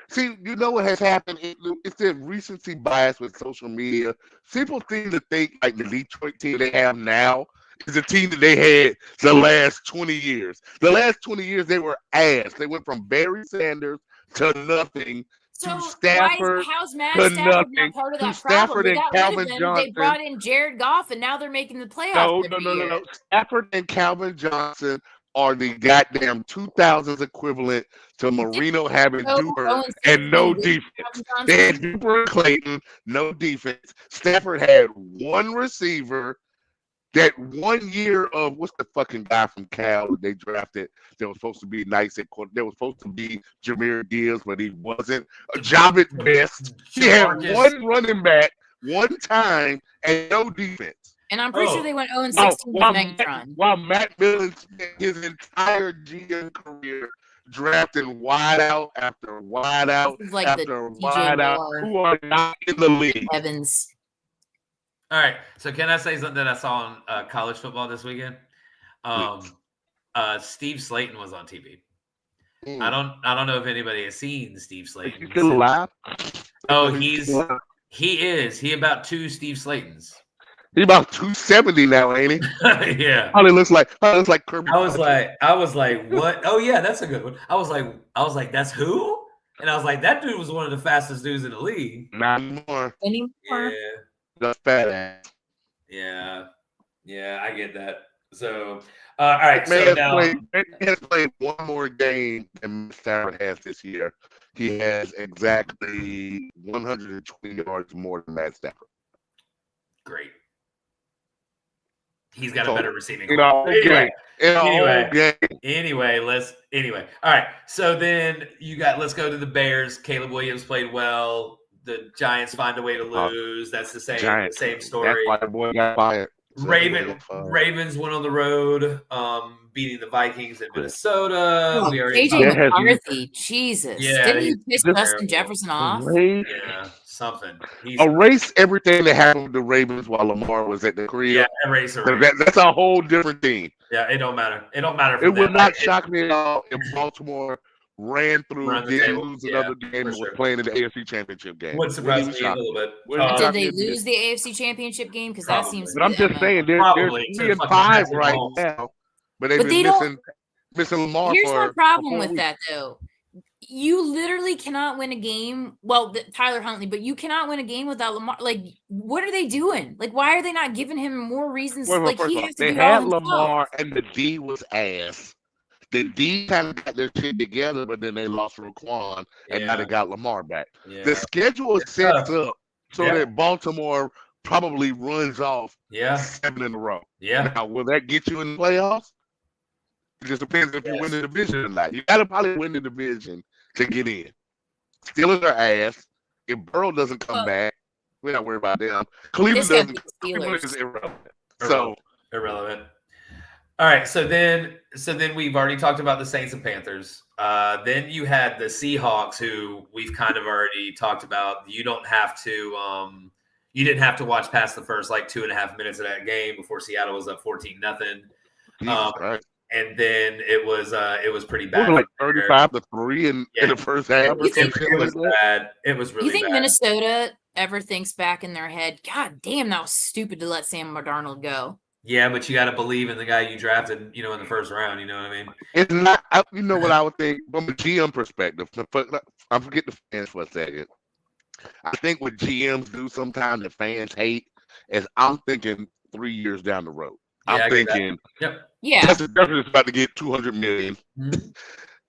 see, you know what has happened? It's the recency bias with social media. People seem to think like the Detroit team they have now is the team that they had the last 20 years. The last 20 years, they were ass. They went from Barry Sanders to nothing to Stafford how's Matt to Stafford nothing not part of to that Stafford problem? and Calvin Johnson. They brought in Jared Goff, and now they're making the playoffs. No. Stafford and Calvin Johnson are the goddamn 2000s equivalent to Marino having Duper and no defense. They had Duper and Clayton, no defense. Stafford had one receiver. That 1 year of what's the fucking guy from Cal that they drafted that was supposed to be nice at quarter? That was supposed to be Jameer Gibbs, but he wasn't. Javit Best. He had one running back one time and no defense. And I'm pretty sure they went 0-16 with Megatron. While Matt Millen spent his entire GM career drafting wide out after wide out after wide out who are not in the league. Evans. All right. So can I say something that I saw on college football this weekend? Steve Slayton was on TV. I don't know if anybody has seen Steve Slayton. Is he still alive? Oh, he is. He about 2 Steve Slaytons. He about 270 now, ain't he? Yeah. Probably looks like Kirby. I was like, what? Oh yeah, that's a good one. I was like, that's who? And I was like, that dude was one of the fastest dudes in the league. Not anymore. Yeah. That's fat ass. Yeah. Yeah, I get that. So all right. Man has played one more game than Stafford has this year. He has exactly 120 yards more than Matt Stafford. Great. He's got a better receiving. Anyway. All right. So then let's go to the Bears. Caleb Williams played well. The Giants find a way to lose. That's the same story. That's why the boy got fired. Ravens went on the road, beating the Vikings in Minnesota. AJ McCarthy, Jesus. Yeah, didn't he piss Justin Jefferson off? Yeah, something. Erase everything that happened with the Ravens while Lamar was at the crib. Yeah, erase. That's a whole different thing. Yeah, it don't matter. It don't matter. It would not shock me at all if Baltimore ran through, didn't lose another game, and was playing in the AFC Championship game. Would surprise me a little bit. Did they lose the AFC Championship game? Because that seems. But I'm just saying, they're 3-5 right now, but they've been missing Lamar. Here's my problem with that, though. You literally cannot win a game. Well, Tyler Huntley, but you cannot win a game without Lamar. Like, what are they doing? Like, why are they not giving him more reasons? Like, he has to do all himself. Lamar, and the D was ass. The D kind of got their shit together, but then they lost Raquan, and now they got Lamar back. Yeah. The schedule is set up so that Baltimore probably runs off 7 in a row. Yeah. Now, will that get you in the playoffs? It just depends if you win the division or not. You got to probably win the division to get in. Steelers are ass. If Burrow doesn't come back, we're not worried about them. Cleveland is irrelevant. Irrelevant. All right, so then we've already talked about the Saints and Panthers. Then you had the Seahawks, who we've kind of already talked about. You don't have to, you didn't have to watch past the first 2.5 minutes of that game before Seattle was up 14-0. And then it was pretty bad. Like 35-3 in the first half. It was bad. It was really bad. You think Minnesota ever thinks back in their head, God damn, that was stupid to let Sam Darnold go? Yeah, but you got to believe in the guy you drafted, in the first round. You know what I mean? It's not. You know what I would think from a GM perspective. I forget the fans for a second. I think what GMs do sometimes that fans hate is I'm thinking 3 years down the road. I'm thinking, Justin Jefferson is about to get $200 million. Mm-hmm.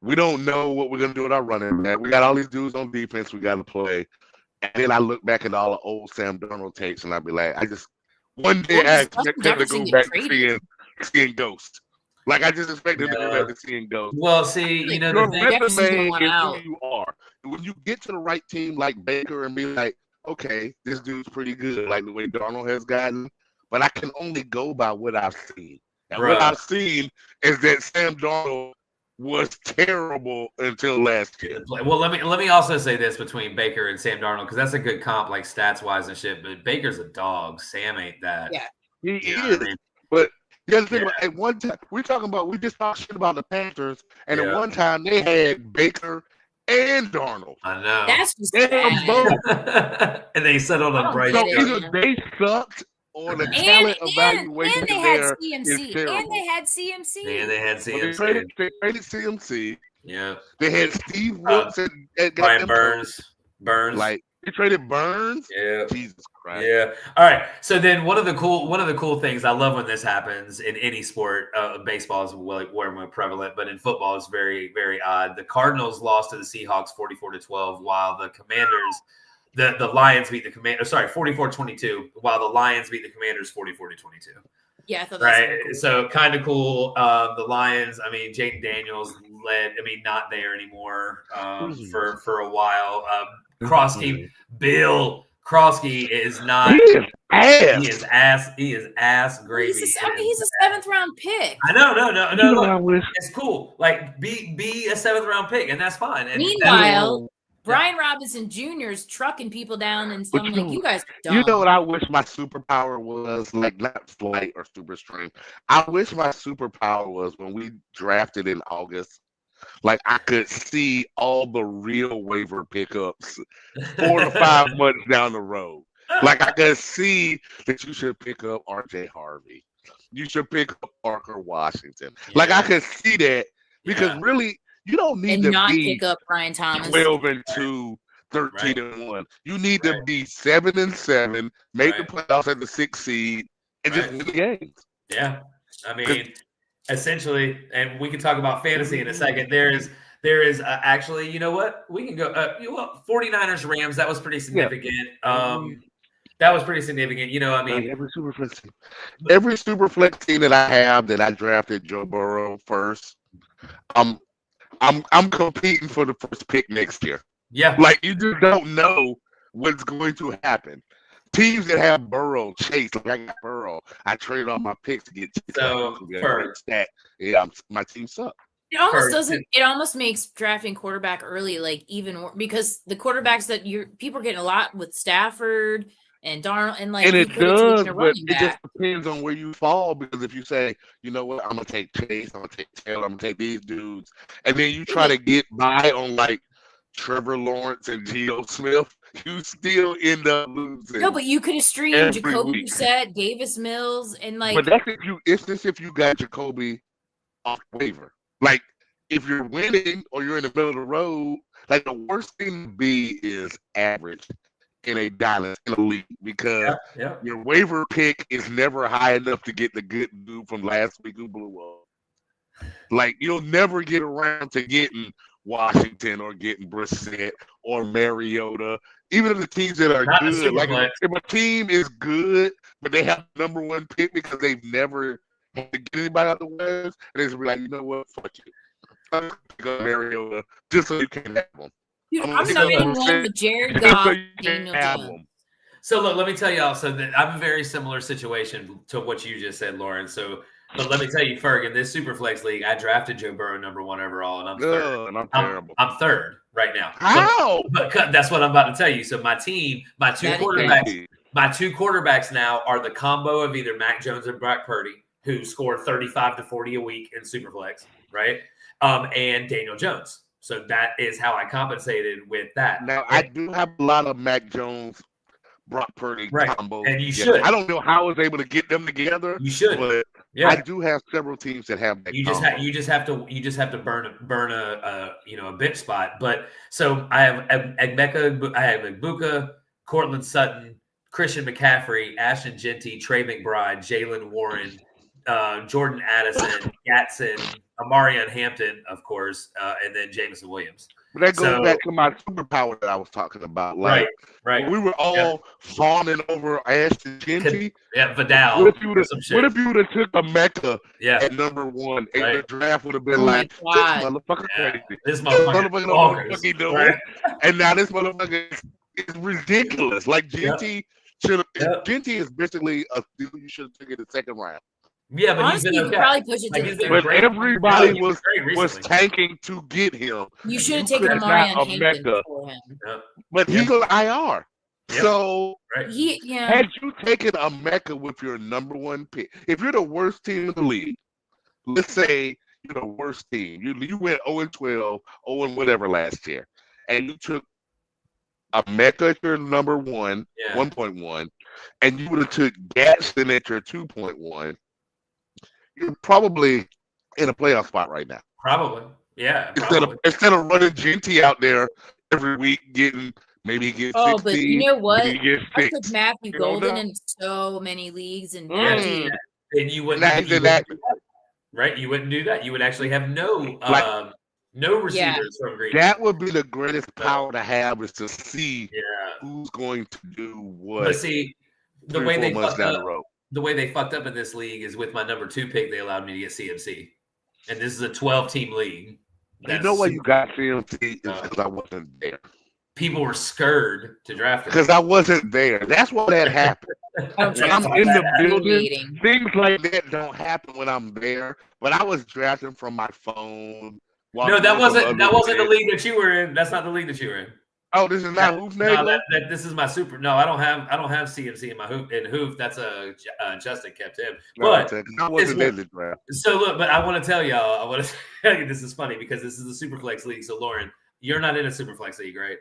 We don't know what we're gonna do with our running back. We got all these dudes on defense we got to play, and then I look back at all the old Sam Darnold takes, and I'd be like, one day I expect him to go back to seeing Ghost. Like, I just expect him to go back to seeing Ghost. Well, see, your resume is who you are. When you get to the right team like Baker and be like, okay, this dude's pretty good, like the way Darnold has gotten, but I can only go by what I've seen. And what I've seen is that Sam Darnold was terrible until last year. Well, let me also say this between Baker and Sam Darnold, because that's a good comp, stats wise and shit. But Baker's a dog. Sam ain't that. Yeah, he is. I mean? But you got to think about at one time we just talked shit about the Panthers, and at one time they had Baker and Darnold. I know. That's just both. And they settled on Bryce. So either they sucked. Or the talent evaluation and they had CMC. And they had CMC. They traded CMC. Yeah. They had Steve Wilkes and Brian Burns. Like they traded Burns. Yeah. Jesus Christ. Yeah. All right. So then one of the cool things I love when this happens in any sport. Baseball is way more prevalent, but in football it's very, very odd. The Cardinals lost to the Seahawks 44-12, while the Commanders. The Lions beat the Commanders. Sorry, 44-22, while the Lions beat the Commanders 44-22. Yeah, I thought that was cool. So kind of cool. The Lions, Jaden Daniels led. Not there anymore for a while. Cross Krosky is not. He is ass. He is ass. He is ass gravy. He's a 7th round pick. I know. No. I wish. It's cool. Like be a 7th round pick, and that's fine. And meanwhile, Brian Robinson Jr. is trucking people down, and so I'm like, you guys are dumb. You know what I wish my superpower was? Like, not flight or super strength. I wish my superpower was when we drafted in August. Like, I could see all the real waiver pickups 4 to 5 months down the road. Like, I could see that you should pick up RJ Harvey. You should pick up Parker Washington. Yeah. Like, I could see that because really, you don't need to not be pick up Brian Thomas. 12-2, 13-1. You need to be 7-7, make the playoffs at the 6th seed, and just win the games. Yeah, I mean, essentially, and we can talk about fantasy in a second. There is actually, you know what? We can go. 49ers Rams. That was pretty significant. Yeah. That was pretty significant. You know, I mean, every super flex team that I have that I drafted Joe Burrow first. I'm competing for the first pick next year. Yeah. Like, you just don't know what's going to happen. Teams that have Burrow, Chase, like I got Burrow, I traded all my picks to get Chase. So, yeah, my team sucks. It almost makes drafting quarterback early like even more, because the quarterbacks that people are getting a lot with Stafford and Darnold, and like, and it does, but it just depends on where you fall. Because if you say, you know what, I'm gonna take Chase, I'm gonna take Taylor, I'm gonna take these dudes, and then you try to get by on like Trevor Lawrence and Geno Smith, you still end up losing. No, but you could have streamed Jacoby Brissett, Davis Mills, and like. But that's if you got Jacoby off waiver. Like, if you're winning or you're in the middle of the road, like, the worst thing to be is average in a league, because your waiver pick is never high enough to get the good dude from last week who blew up. Like, you'll never get around to getting Washington or getting Brissett or Mariota, even if the teams that are good. Like, if a team is good, but they have the number 1 pick because they've never had to get anybody out the waivers, and they just be like, you know what, fuck you. I'm gonna pick up Mariota just so you can have them. Dude, I'm not in one with Jared Goff. So look, let me tell y'all. So that I'm a very similar situation to what you just said, Lauren. So, but let me tell you, Ferg, in this Superflex league, I drafted Joe Burrow number 1 overall, and I'm third. And I'm terrible. I'm third right now. How? But that's what I'm about to tell you. So my team, my two quarterbacks now are the combo of either Mac Jones and Brock Purdy, who score 35 to 40 a week in Superflex, right? And Daniel Jones. So that is how I compensated with that. Now, I do have a lot of Mac Jones, Brock Purdy combos. And you should. I don't know how I was able to get them together. You should. But I do have several teams that have that. You just have to burn a bench spot. But so I have Agbeka, I have Egbuka, Cortland Sutton, Christian McCaffrey, Ashton Genty, Trey McBride, Jalen Warren, Jordan Addison, Gatson, Amarian Hampton, of course, and then Jameson Williams. But that goes back to my superpower that I was talking about. Like, right. We were all fawning over Ashton Genty. Yeah, Vidal. What if you would have took a Mecca at number 1, and the draft would have been this motherfucker crazy. This motherfucker know what he doing. Right? And now this motherfucker is ridiculous. Like, Genty Genty is basically a dude you should have taken in the 2nd round. Yeah, but honestly, he's been okay. Probably push it to the but everybody was tanking to get him. You should have taken Amarian Hampton for him. But he's an IR. Yep. So right. Had you taken a Mecca with your number 1 pick, if you're the worst team in the league, let's say you're the worst team, you went 0-12, 0-whatever last year, and you took a Mecca at your number 1, 1.1, and you would have took Gatson at your 2.1, you're probably in a playoff spot right now. Probably. Yeah. Instead of running Genty out there every week getting maybe get 60. But you know what? I took Matthew Golden in so many leagues, and and you wouldn't do that. Right? You wouldn't do that. You would actually have no receivers from Green. That would be the greatest power to have, is to see who's going to do what. But see, the way they fucked up in this league is with my number 2 pick, they allowed me to get CMC. And this is a 12-team league. You know why you got CMC? Is because I wasn't there. people were scared to draft him because I wasn't there. That's why that happened. When I'm in the building, things like that don't happen when I'm there. But I was drafting from my phone. No, that wasn't the league that you were in. That's not the league that you were in. Oh, this is not Hoof Nagel? No, this is my super. No, I don't have CMC in my Hoof. In Hoof, that's Justin kept him. But I wasn't in the draft. So look, but I want to tell y'all. I want to tell you this is funny because this is the Superflex league. So Lauren, you're not in a Superflex league, right?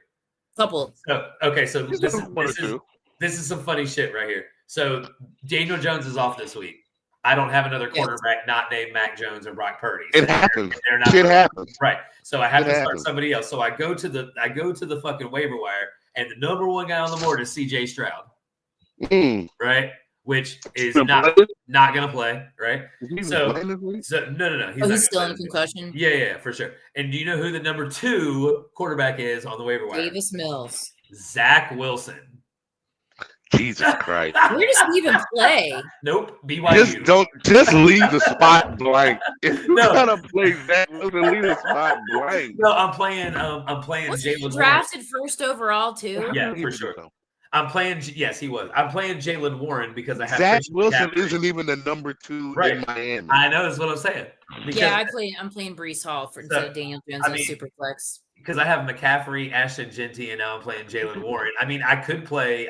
Couple. So okay, so this is some funny shit right here. So Daniel Jones is off this week. I don't have another quarterback not named Mac Jones or Brock Purdy. So it happens. Shit happens. Right. So I have to start somebody else. So I go to the fucking waiver wire, and the number one guy on the board is CJ Stroud. Right? Which is not gonna play, right? So no. He's still in concussion. Yeah, for sure. And do you know who the number 2 quarterback is on the waiver wire? Davis Mills. Zach Wilson. Jesus Christ. Where does he even play? Nope. BYU. Just leave the spot blank. If you gotta play Zach Wilson, leave the spot blank. No, I'm playing Jalen Warren. Drafted first overall too? Yeah, for sure. I'm playing. Yes, he was. I'm playing Jalen Warren because I have Zach Wilson isn't even the number 2 in Miami. I know that's what I'm saying. I'm playing Breece Hall instead of Daniel Jones in Superflex. Because I have McCaffrey, Ashton Genty, and now I'm playing Jalen Warren. I mean, I could play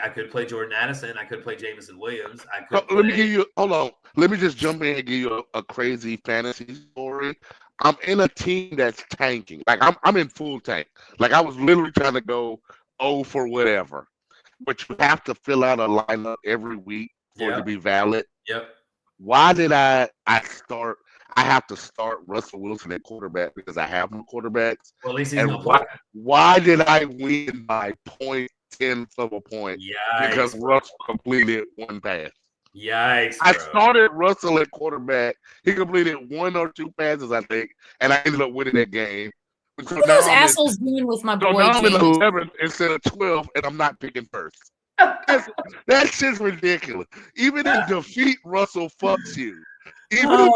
Jordan Addison. I could play Jameson Williams. Let me just jump in and give you a crazy fantasy story. I'm in a team that's tanking. Like I'm in full tank. Like I was literally trying to go for whatever. But you have to fill out a lineup every week for it to be valid. Yep. Why did I have to start Russell Wilson at quarterback because I have no quarterbacks? Well, at least he's no player. Why did I win by 0.10 of a point? Yikes, because Russell completed one pass. Yikes! I started Russell at quarterback. He completed 1 or 2 passes, I think, and I ended up winning that game. What are those assholes doing with my boy? So now I'm in 11th instead of 12, and I'm not picking first. That shit's ridiculous. Even in defeat, Russell fucks you. Even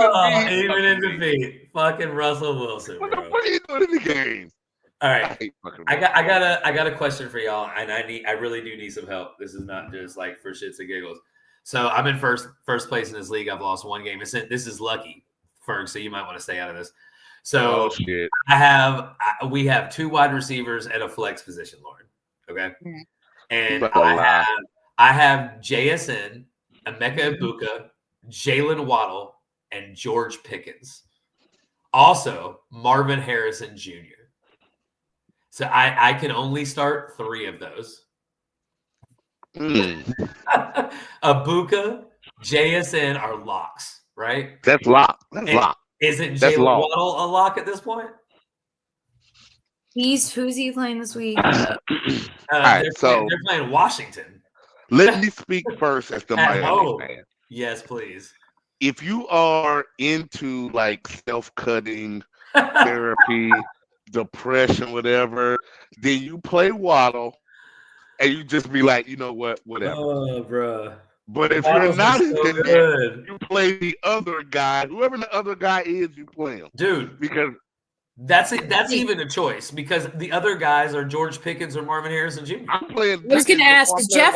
in defeat, fucking Russell Wilson. What the fuck are you doing in the game? All right, I got a question for y'all, and I really do need some help. This is not just like for shits and giggles. So I'm in first place in this league. I've lost 1 game. This is lucky, Ferg. So you might want to stay out of this. So we have 2 wide receivers at a flex position, Lauren. Okay, and I have JSN, Emeka Ibuka, Jalen Waddle, and George Pickens. Also, Marvin Harrison Jr. So I can only start 3 of those. Ibuka, JSN are locks, right? That's lock. That's lock. Isn't Jalen Waddle a lock at this point? Who's he playing this week? They're playing Washington. Let me speak first as the Miami fan. Yes, please. If you are into like self-cutting therapy, depression, whatever, then you play Waddle and you just be like, you know what, whatever. Oh, bro. But if you're not into that, you play the other guy. Whoever the other guy is, you play him. Dude. Because that's even a choice because the other guys are George Pickens or Marvin Harrison Jr. I'm playing. I was going to ask because Jeff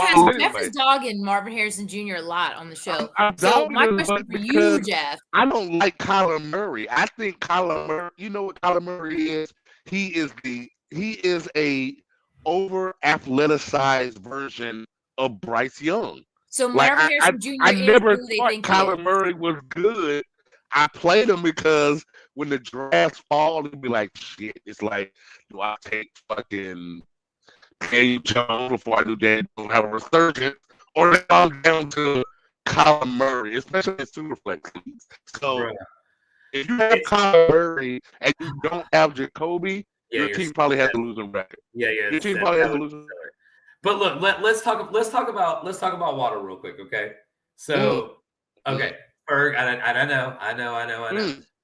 is dogging Marvin Harrison Jr. a lot on the show. So my question for you, Jeff. I don't like Kyler Murray. I think Kyler Murray. You know what Kyler Murray is? He is a over athleticized version of Bryce Young. So Marvin Harrison Jr. I never thought Kyler Murray was good. I played him because when the drafts fall, it'd be like, shit. It's like, do I take fucking Daniel Jones before I do that? Don't have a resurgence, or I'm down to Kyler Murray, especially in Superflex leagues. So if you have Kyler Murray and you don't have Jacoby, your team probably has a losing record. Your team probably has a losing record. But look, let's talk about Waddle real quick, okay? So, okay. Ferg, I know.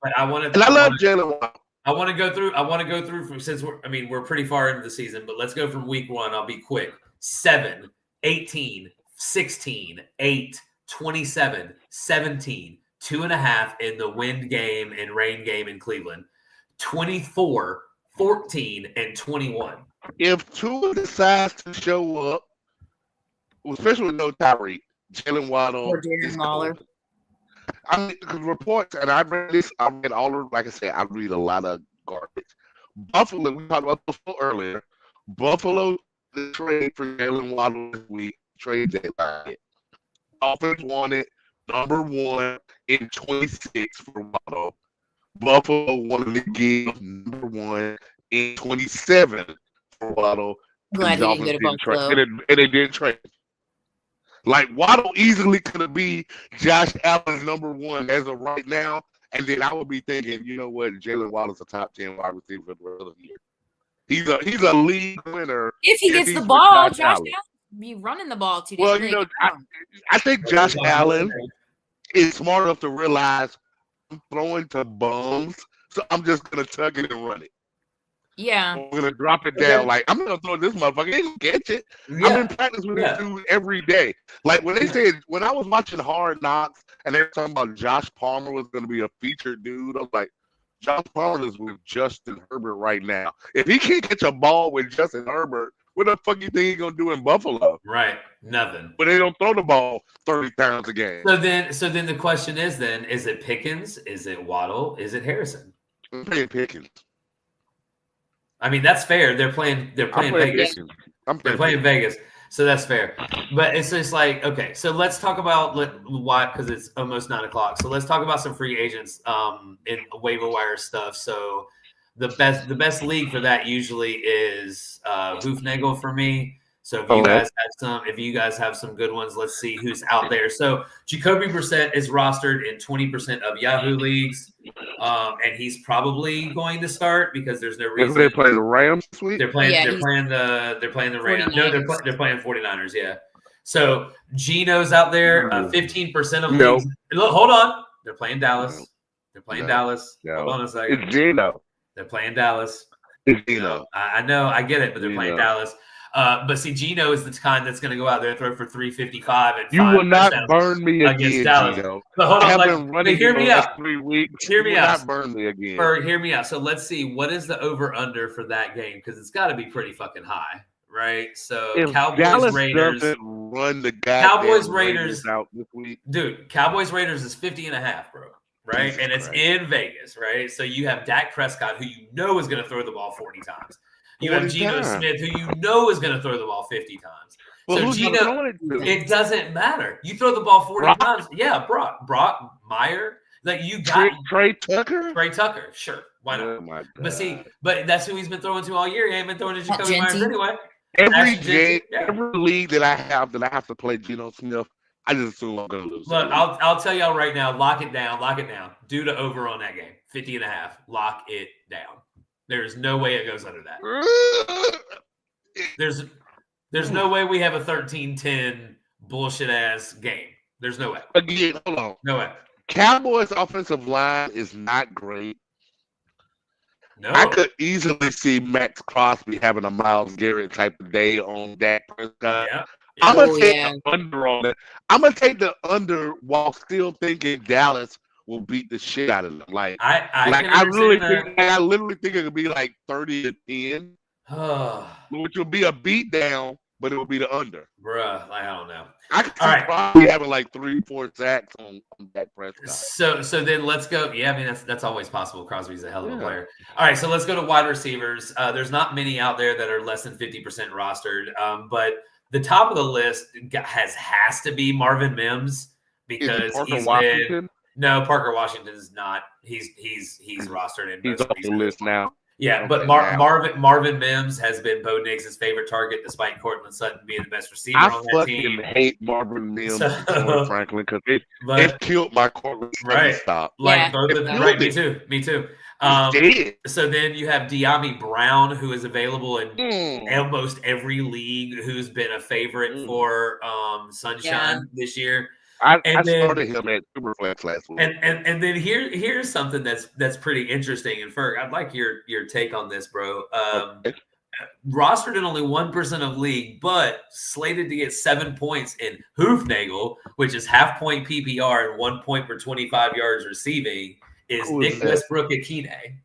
But I want to. And I love Jalen Waddle. I want to go through from since we're pretty far into the season, but let's go from week 1. I'll be quick. 7, 18, 16, 8, 27, 17, 2.5 in the wind game and rain game in Cleveland, 24, 14, and 21. If Tua decides to show up, especially with no Tyreek, Jalen Waddle Or Darren Waller. I mean, because reports, and I read this, I read all of, like I said, I read a lot of garbage. Buffalo, we talked about Buffalo earlier. Buffalo, the trade for Jalen Waddle this week, trade deadline. Dolphins wanted number 1 in 26 for Waddle. Buffalo wanted to give number 1 in 27 for Waddle. Glad he didn't go to Buffalo. And they didn't trade. Like Waddle easily could be Josh Allen's number 1 as of right now, and then I would be thinking, you know what, Jalen Waddle's a top 10 wide receiver for the rest of the year. He's a league winner if he gets the ball. Josh Allen be running the ball too. Well, you know, I think Josh Allen is smart enough to realize I'm throwing to bums, so I'm just gonna tug it and run it. Yeah. I'm gonna drop it down. Like I'm gonna throw this motherfucker. He gonna catch it. Yeah. I'm in practice with this dude every day. Like when they said when I was watching Hard Knocks and they were talking about Josh Palmer was gonna be a featured dude, I was like, Josh Palmer is with Justin Herbert right now. If he can't catch a ball with Justin Herbert, what the fuck you think he's gonna do in Buffalo? Right, nothing. But they don't throw the ball 30 times a game. So then the question is is it Pickens? Is it Waddle? Is it Harrison? I'm playing Pickens. I mean, that's fair. They're playing Vegas. They're playing Vegas. So that's fair. But it's just like, okay, so let's talk about why, because it's almost 9:00. So let's talk about some free agents in waiver wire stuff. So the best league for that usually is Hoofnagel for me. So if you guys have some good ones, let's see who's out there. So Jacoby Brissett is rostered in 20% of Yahoo leagues, and he's probably going to start because there's no reason. They play the Rams this week. They're playing the Rams. No, they're playing 49ers. Yeah. So Gino's out there. 15% of leagues. Look, hold on. They're playing Dallas. They're playing Dallas. Hold on a second. It's Gino. They're playing Dallas. It's Gino. I know. I get it, but they're playing Dallas. But see, Gino is the kind that's going to go out there and throw for 355 and you will not burn me against again, Dallas. Gino. But hold on, I have been running hear me out. 3 weeks. Hear me out. Not burn me again. Hear me out. So let's see what is the over under for that game because it's got to be pretty fucking high, right? So if Cowboys Dallas Raiders run the Cowboys Raiders out this week, dude. Cowboys Raiders is 50.5, bro. Right, Jesus and it's Christ. In Vegas, right? So you have Dak Prescott, who you know is going to throw the ball 40 times. You have Geno Smith, who you know is going to throw the ball 50 times. Well, so Geno, it doesn't matter. You throw the ball 40 times. Yeah, Brock Meyer. Like you got Trey Tucker. Trey Tucker, sure. Why not? Oh my God. But that's who he's been throwing to all year. He ain't been throwing to Jacoby Myers anyway. Every game, every league that I have to play Geno Smith, I just assume I'm going to lose. Look, I'll tell y'all right now, lock it down. Do the over on that game, 50.5. Lock it down. There's no way it goes under that. There's no way we have a 13-10 bullshit ass game. There's no way. Again, hold on. No way. Cowboys offensive line is not great. No. I could easily see Max Crosby having a Myles Garrett type of day on Dak Prescott. Yeah. I'm gonna take the under on it. I'm gonna take the under while still thinking Dallas will beat the shit out of them. Like I literally think it could be like 30-10, which will be a beat down, but it will be the under. Bruh, I don't know. I could see probably having like 3-4 sacks on Dak Prescott. So then let's go. Yeah, I mean that's always possible. Crosby's a hell of a player. All right, so let's go to wide receivers. There's not many out there that are less than 50% rostered, but the top of the list has to be Marvin Mims because Parker Washington is not. He's rostered in. He's off the list now. Yeah, but Marvin Mims has been Bo Nix' favorite target, despite Cortland Sutton being the best receiver on that team. I fucking hate Marvin Mims and Corey Franklin because it killed my Cortland Sutton stop. Me too. So then you have De'Ami Brown, who is available in almost every league, who's been a favorite for Sunshine this year. I started him at Superflex last week. And then here's something that's pretty interesting. And Ferg, I'd like your take on this, bro. Rostered in only 1% of league, but slated to get 7 points in Hoofnagel, which is half point PPR and 1 point per 25 yards receiving, is Nick Westbrook-Akine.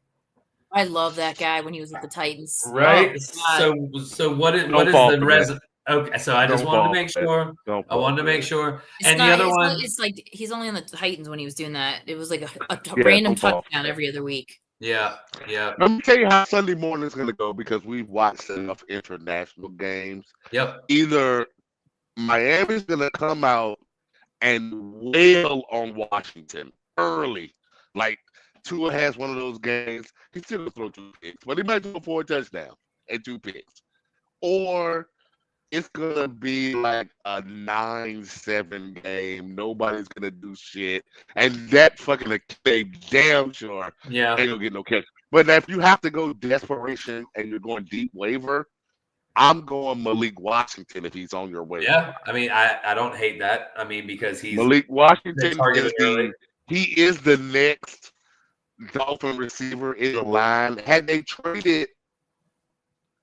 I love that guy when he was with the Titans. Right. Oh, so what is the res? Okay, so I just wanted to make sure. I wanted to make sure. And the other one, it's like he's only on the Titans when he was doing that. It was like a random touchdown every other week. Yeah. Let me tell you how Sunday morning is going to go because we've watched enough international games. Yep. Either Miami's going to come out and wail on Washington early, like Tua has one of those games. He's still going to throw 2 picks, but he might throw 4 touchdowns and 2 picks. Or it's going to be like a 9-7 game. Nobody's going to do shit. And that fucking they damn sure ain't going to get no catch. But if you have to go desperation and you're going deep waiver, I'm going Malik Washington if he's on your waiver. Yeah, I mean, I don't hate that. I mean, because he's Malik Washington is the next Dolphin receiver in the line. Had they traded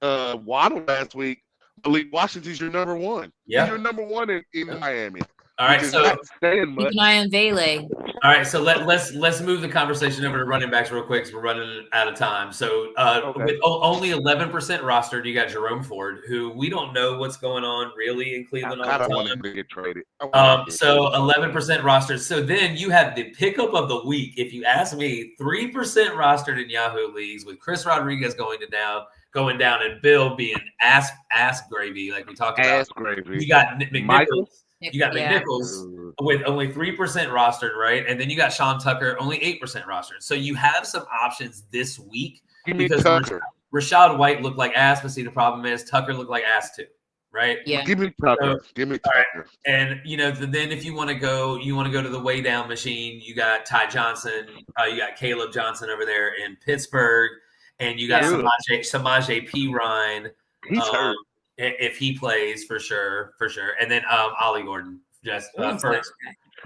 Waddle last week, Malik Washington's your number one. Yeah, he's your number one in Miami. All right, so keep an eye on Vele. All right, so let's move the conversation over to running backs real quick because we're running out of time. So with only 11% rostered, you got Jerome Ford, who we don't know what's going on really in Cleveland all the time. I don't want him to get traded. So 11% rostered. So then you have the pickup of the week. If you ask me, 3% rostered in Yahoo leagues with Chris Rodriguez going down and Bill being ass gravy like we talked about. Ass gravy. You got McNichols. You got McNichols with only 3% rostered, right? And then you got Sean Tucker, only 8% rostered. So you have some options this week because Rashad White looked like ass, but see, the problem is Tucker looked like ass too, right? Yeah. Give me Tucker. Give me Tucker. Right. And then if you want to go to the way down machine. You got Ty Johnson, you got Caleb Johnson over there in Pittsburgh, and you got Samaje Perine. He's hurt. If he plays for sure, and then Ollie Gordon just first.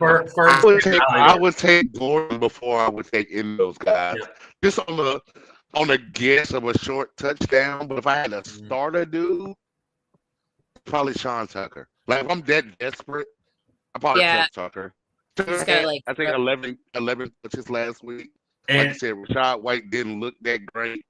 I would take Gordon before I would take any of those guys, just on a guess of a short touchdown. But if I had a starter dude, probably Sean Tucker. Like if I'm that desperate, I probably take Tucker. I think 11 touches last week. And like I said, Rashad White didn't look that great.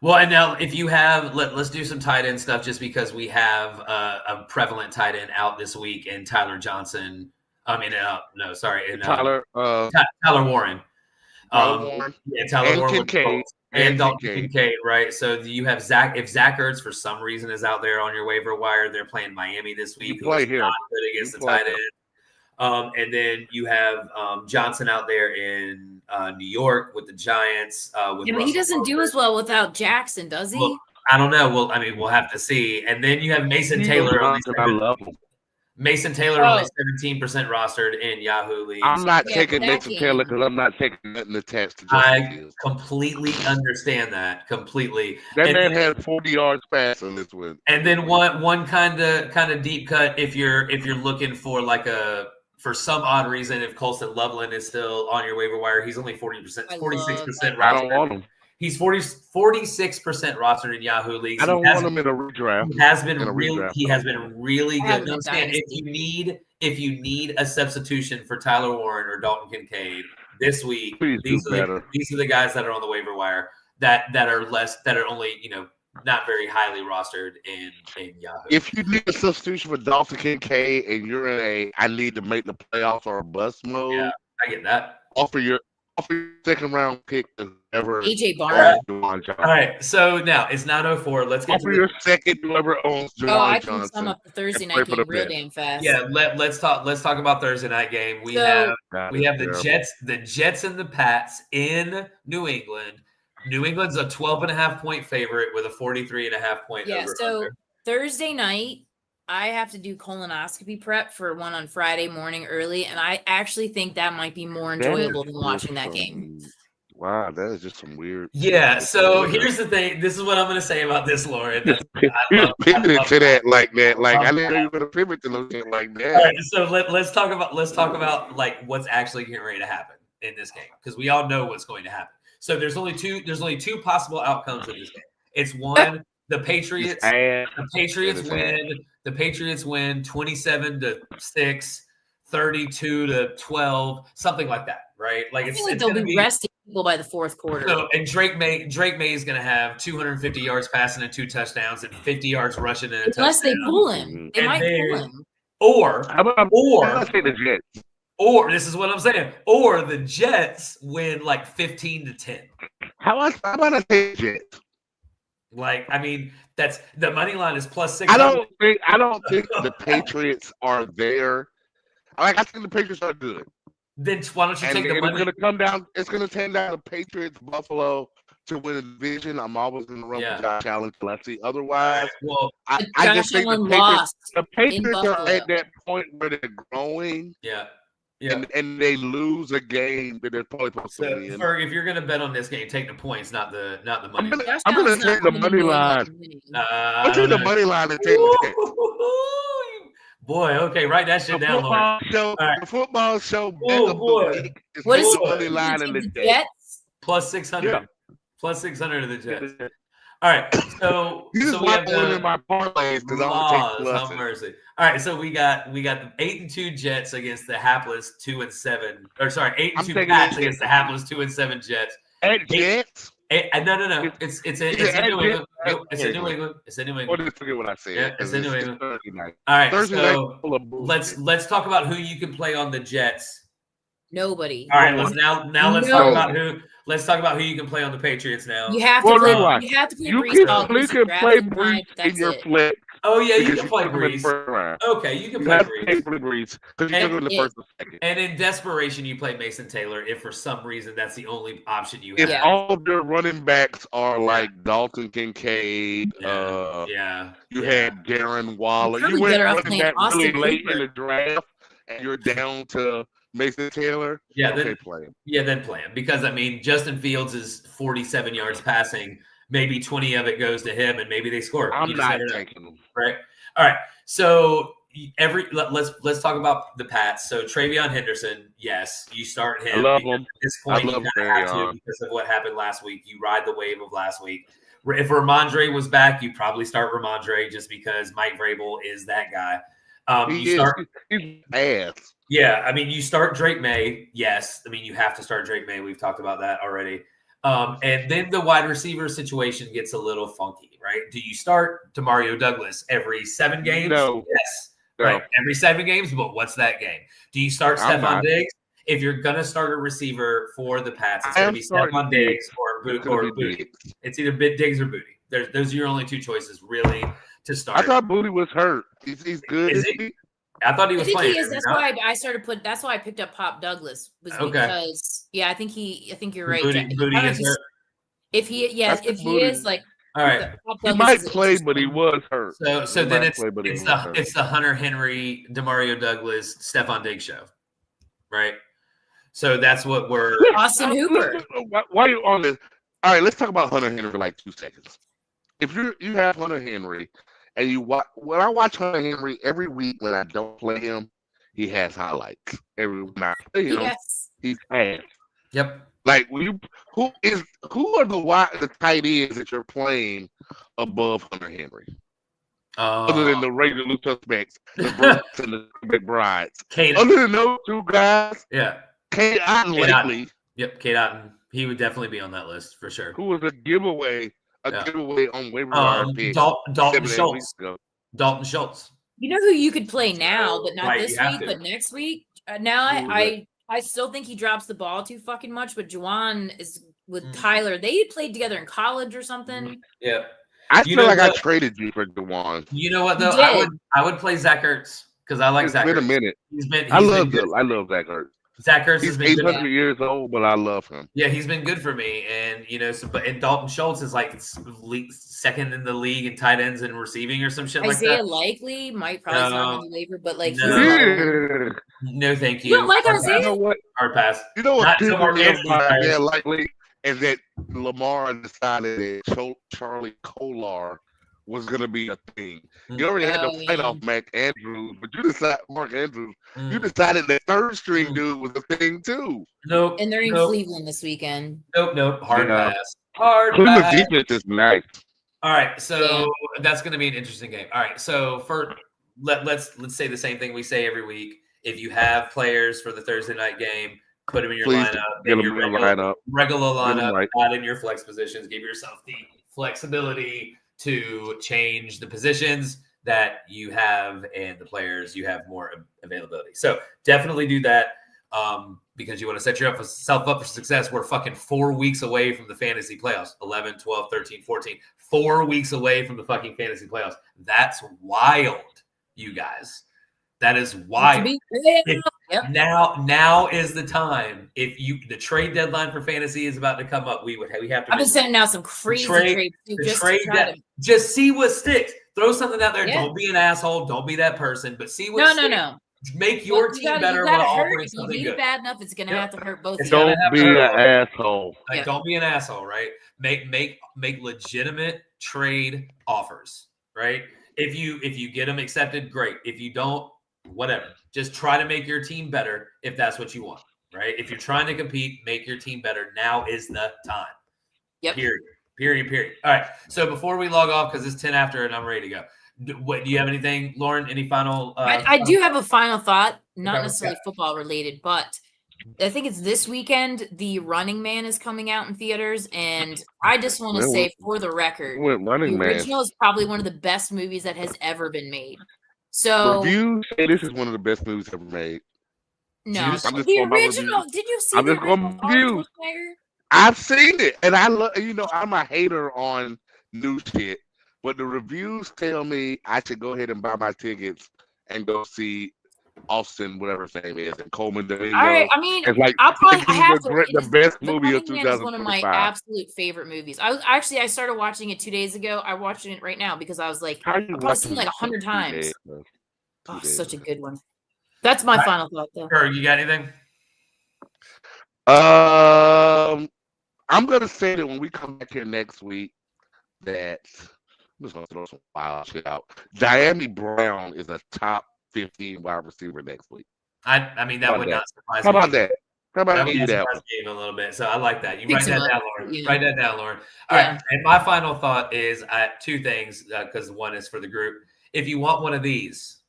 Well, and now if you have, let's do some tight end stuff just because we have a prevalent tight end out this week in Tyler Johnson. Tyler Warren. Tyler Warren Kincaid. And Dalton Kincaid, right? So you have Zach. If Zach Ertz for some reason is out there on your waiver wire, they're playing Miami this week. Play here. Not good against the tight end. And then you have Johnson out there in New York with the Giants. But he doesn't do as well without Jackson, does he? Well, I don't know. Well, I mean, we'll have to see. And then you have Mason Taylor. Mason Taylor only 17% rostered in Yahoo leagues. I'm not taking Mason Taylor because I'm not taking nothing attached to Justin Fields. Completely understand that. Completely. That man had 40 yards passing this win. And then one kind of deep cut if you're looking for for some odd reason, if Colston Loveland is still on your waiver wire, he's only 46% rostered. I don't want him. He's 46% rostered in Yahoo leagues. I don't want him in a redraft. He has been really good. Understand, if you need a substitution for Tyler Warren or Dalton Kincaid this week, these are the guys that are on the waiver wire that are only not very highly rostered in Yahoo. If you need a substitution for Dalton Kincaid and you're in I need to make the playoffs or a bust mode, I get that. Offer your second round pick to whoever AJ Barrett. All right, so now it's 9:04. Let's get offer your second whoever owns Juwan I Johnson. can sum up the Thursday night game real damn fast. Yeah, let's talk about Thursday night game. We have the Jets and the Pats in New England. New England's a 12.5 point favorite with a 43.5 point over. So Thursday night, I have to do colonoscopy prep for one on Friday morning early, and I actually think that might be more enjoyable than watching that game. Wow, that is just some weird. Yeah, so here's the thing. This is what I'm going to say about this, Lauren. You're pivoting to that like that. Like I didn't know you were going to pivot to something like that. All right, so let's talk about like what's actually getting ready to happen in this game because we all know what's going to happen. So there's only two possible outcomes of this game. It's one, the Patriots win. The Patriots win 27-6, 32-12, something like that, right? Like I feel like they'll be resting people by the fourth quarter. So, and Drake May is going to have 250 yards passing and 2 touchdowns and 50 yards rushing and a touchdown. Unless they pull him. They might pull him. Or say the Jets. Or this is what I'm saying. Or the Jets win like 15-10. How about I say Jets? Like, I mean, that's the money line is +600. I don't think the Patriots are there. I think the Patriots are good. Then why don't you take the money? It's gonna come down to Patriots, Buffalo to win a division. I'm always gonna run with Josh Allen till I see otherwise. Well, I just think the Patriots are at that point where they're growing. Yeah. And they lose a game that they're probably supposed to win. Ferg, if you're gonna bet on this game, take the points, not the money. I'm gonna take the money line. I'll take the money line and take it. Boy, okay, write that shit down, Lord. The football show. What is the money line in the Jets? +600. Yeah. +600 of the Jets. All right, so you just we have in my parlays because I have mercy. All right, so we got the 8-2 Jets against the hapless 2-7, or sorry, 8-2 Pats against the hapless 2-7 Jets. At Jets? No. It's in New England. It's in New England. It's in New England. I forget what I said. Yeah, it's in New England. All right, so let's talk about who you can play on the Jets. Nobody. All right, let's talk about who. Let's talk about who you can play on the Patriots now. You have to play. You have to play. You can play Brees in your flex. Oh yeah, you can play Brees. Okay, you can play Brees because you're in the first or second. And in desperation, you play Mason Taylor if for some reason that's the only option you have. If all of your running backs are like Dalton Kincaid, you had Darren Waller, you went running back really late in the draft, and you're down to Mason Taylor. Then play him. Yeah, then play him because I mean Justin Fields is 47 yards passing. Maybe 20 of it goes to him, and maybe they score. I'm not taking them. Right. All right. So let's talk about the Pats. So Travion Henderson, yes, you start him. I love him. At this point, you kind of have to because of what happened last week. You ride the wave of last week. If Ramondre was back, you probably start Ramondre just because Mike Vrabel is that guy. He's ass. Yeah, I mean, you start Drake May. Yes, I mean you have to start Drake May. We've talked about that already. And then the wide receiver situation gets a little funky, right? Do you start Demario Douglas every 7 games? No. Yes. No. Right. Every 7 games, but what's that game? Do you start Stephon Diggs? If you're going to start a receiver for the Pats, it's going to be Stephon Diggs or Booty. It's either Diggs or Booty. Those are your only 2 choices, really, to start. I thought Booty was hurt. He's good. Is he? I thought he was playing. He is. That's why I started That's why I picked up Pop Douglas because I think you're right. Booty is hurt. If he is like, all right, he might play, but he was hurt. So then it's the Hunter Henry, Demario Douglas, Stephon Diggs show, right? So that's what we're Austin Hooper. Why are you on this? All right, let's talk about Hunter Henry for like 2 seconds. If you have Hunter Henry. And when I watch Hunter Henry every week when I don't play him, he has highlights. When I play him, he's ass. Yep. Like who are the tight ends that you're playing above Hunter Henry? Other than the regular loose suspects, the Brooks and the McBrides. Other than those 2 guys, Cade Otton lately. Yep, Cade Otton. He would definitely be on that list for sure. Who was a giveaway? Giveaway on waiver wire. Dalton Schultz. Dalton Schultz. You know who you could play now, but not this week, but next week? I still think he drops the ball too fucking much, but Juwan is with Tyler. They played together in college or something. Yeah. I feel like I traded you for Juwan. You know what, though? I would play Zach Ertz because I like Zach Ertz. It's been a minute. I love Zach Ertz. Zach Ertz has been 800 years old, but I love him. Yeah, he's been good for me, and and Dalton Schultz is like second in the league in tight ends and receiving or some shit like that. Isaiah Likely might probably not on the waiver, but like no, thank you. You don't like Isaiah? You know what? Hard pass. You know what? Isaiah Likely is that Lamar decided that Charlie Kolar was going to be a thing. You already had to fight off Mark Andrews, but you decided that third string dude was a thing too. Nope. And they're in Cleveland this weekend. Nope. Hard pass. Cleveland defense is nice. All right, so that's going to be an interesting game. All right, so let's say the same thing we say every week. If you have players for the Thursday night game, Put him in your Please lineup. get In him your in the lineup. regular lineup, right. not in your flex positions. Give yourself the flexibility to change the positions that you have and the players you have more availability. So definitely do that because you want to set yourself up for success. We're fucking 4 weeks away from the fantasy playoffs. 11, 12, 13, 14. 4 weeks away from the fucking fantasy playoffs. That's wild, you guys. That is wild. Yep. Now is the time. If the trade deadline for fantasy is about to come up, we have to. I've been sending out some crazy trades just see what sticks. Throw something out there. Yeah. Don't be an asshole. Don't be that person. But see what sticks. No. Make your team better. If you need it bad enough, it's gonna have to hurt both. Don't be an asshole. Like, don't be an asshole, right? Make legitimate trade offers, right? If you get them accepted, great. If you don't, whatever. Just try to make your team better if that's what you want, right? If you're trying to compete, make your team better. Now is the time. Yep. Period. All right. So before we log off, because it's 10 after and I'm ready to go. Do you have anything, Lauren? Any final? I do have a final thought, not necessarily football related, but I think it's this weekend. The Running Man is coming out in theaters, and I just want to say, for the record, the original is probably one of the best movies that has ever been made. So, reviews say this is one of the best movies ever made. No, the original. Did you see the original? I've seen it, and I love. I'm a hater on new shit, but the reviews tell me I should go ahead and buy my tickets and go see Austin, whatever his name is, and Coleman Domingo. All right, I mean, I'll probably have the best movie of 2025. Is one of my absolute favorite movies. I started watching it 2 days ago. I watched it right now because I was like, I've probably seen it like 100 times. Such a good one. That's my final thought, though. You got anything? I'm gonna say that when we come back here next week, that I'm just gonna throw some wild shit out. Diami Brown is a top 15 wide receiver next week. I mean, that would not surprise me. How about that? How about that? A little bit. So I like that. You write that down, Lauren. Yeah. Write that down, Lauren. All right. And my final thought is two things, because one is for the group. If you want one of these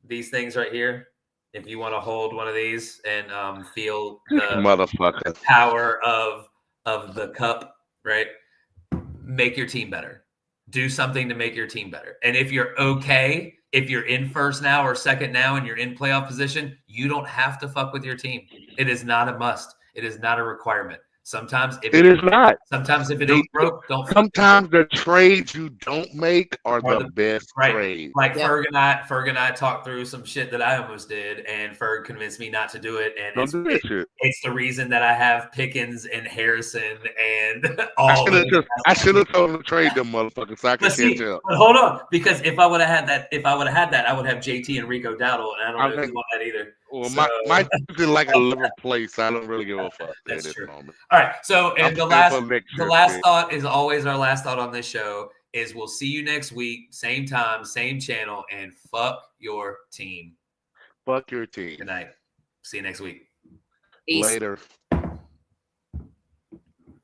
things right here, if you want to hold one of these and feel the power of the cup, right? Make your team better. Do something to make your team better. And if you're okay, if you're in first now or second now and you're in playoff position, you don't have to fuck with your team. It is not a must. It is not a requirement. Sometimes if it is not. Sometimes if it ain't broke, don't. Sometimes the trades you don't make are the best trades. Like Ferg and I talked through some shit that I almost did, and Ferg convinced me not to do it. And it's the reason that I have Pickens and Harrison and all. I should have told him to trade them motherfuckers so I could catch up. But hold on, because if I would have had that, I would have JT and Rico Dowdle, and I don't know if you want that either. Well, my team's in like a liver place, so I don't really give a fuck. That's true. Moment. All right, so and the last thought is always our last thought on this show is we'll see you next week, same time, same channel, and fuck your team. Fuck your team. Good night. See you next week. Peace. Later.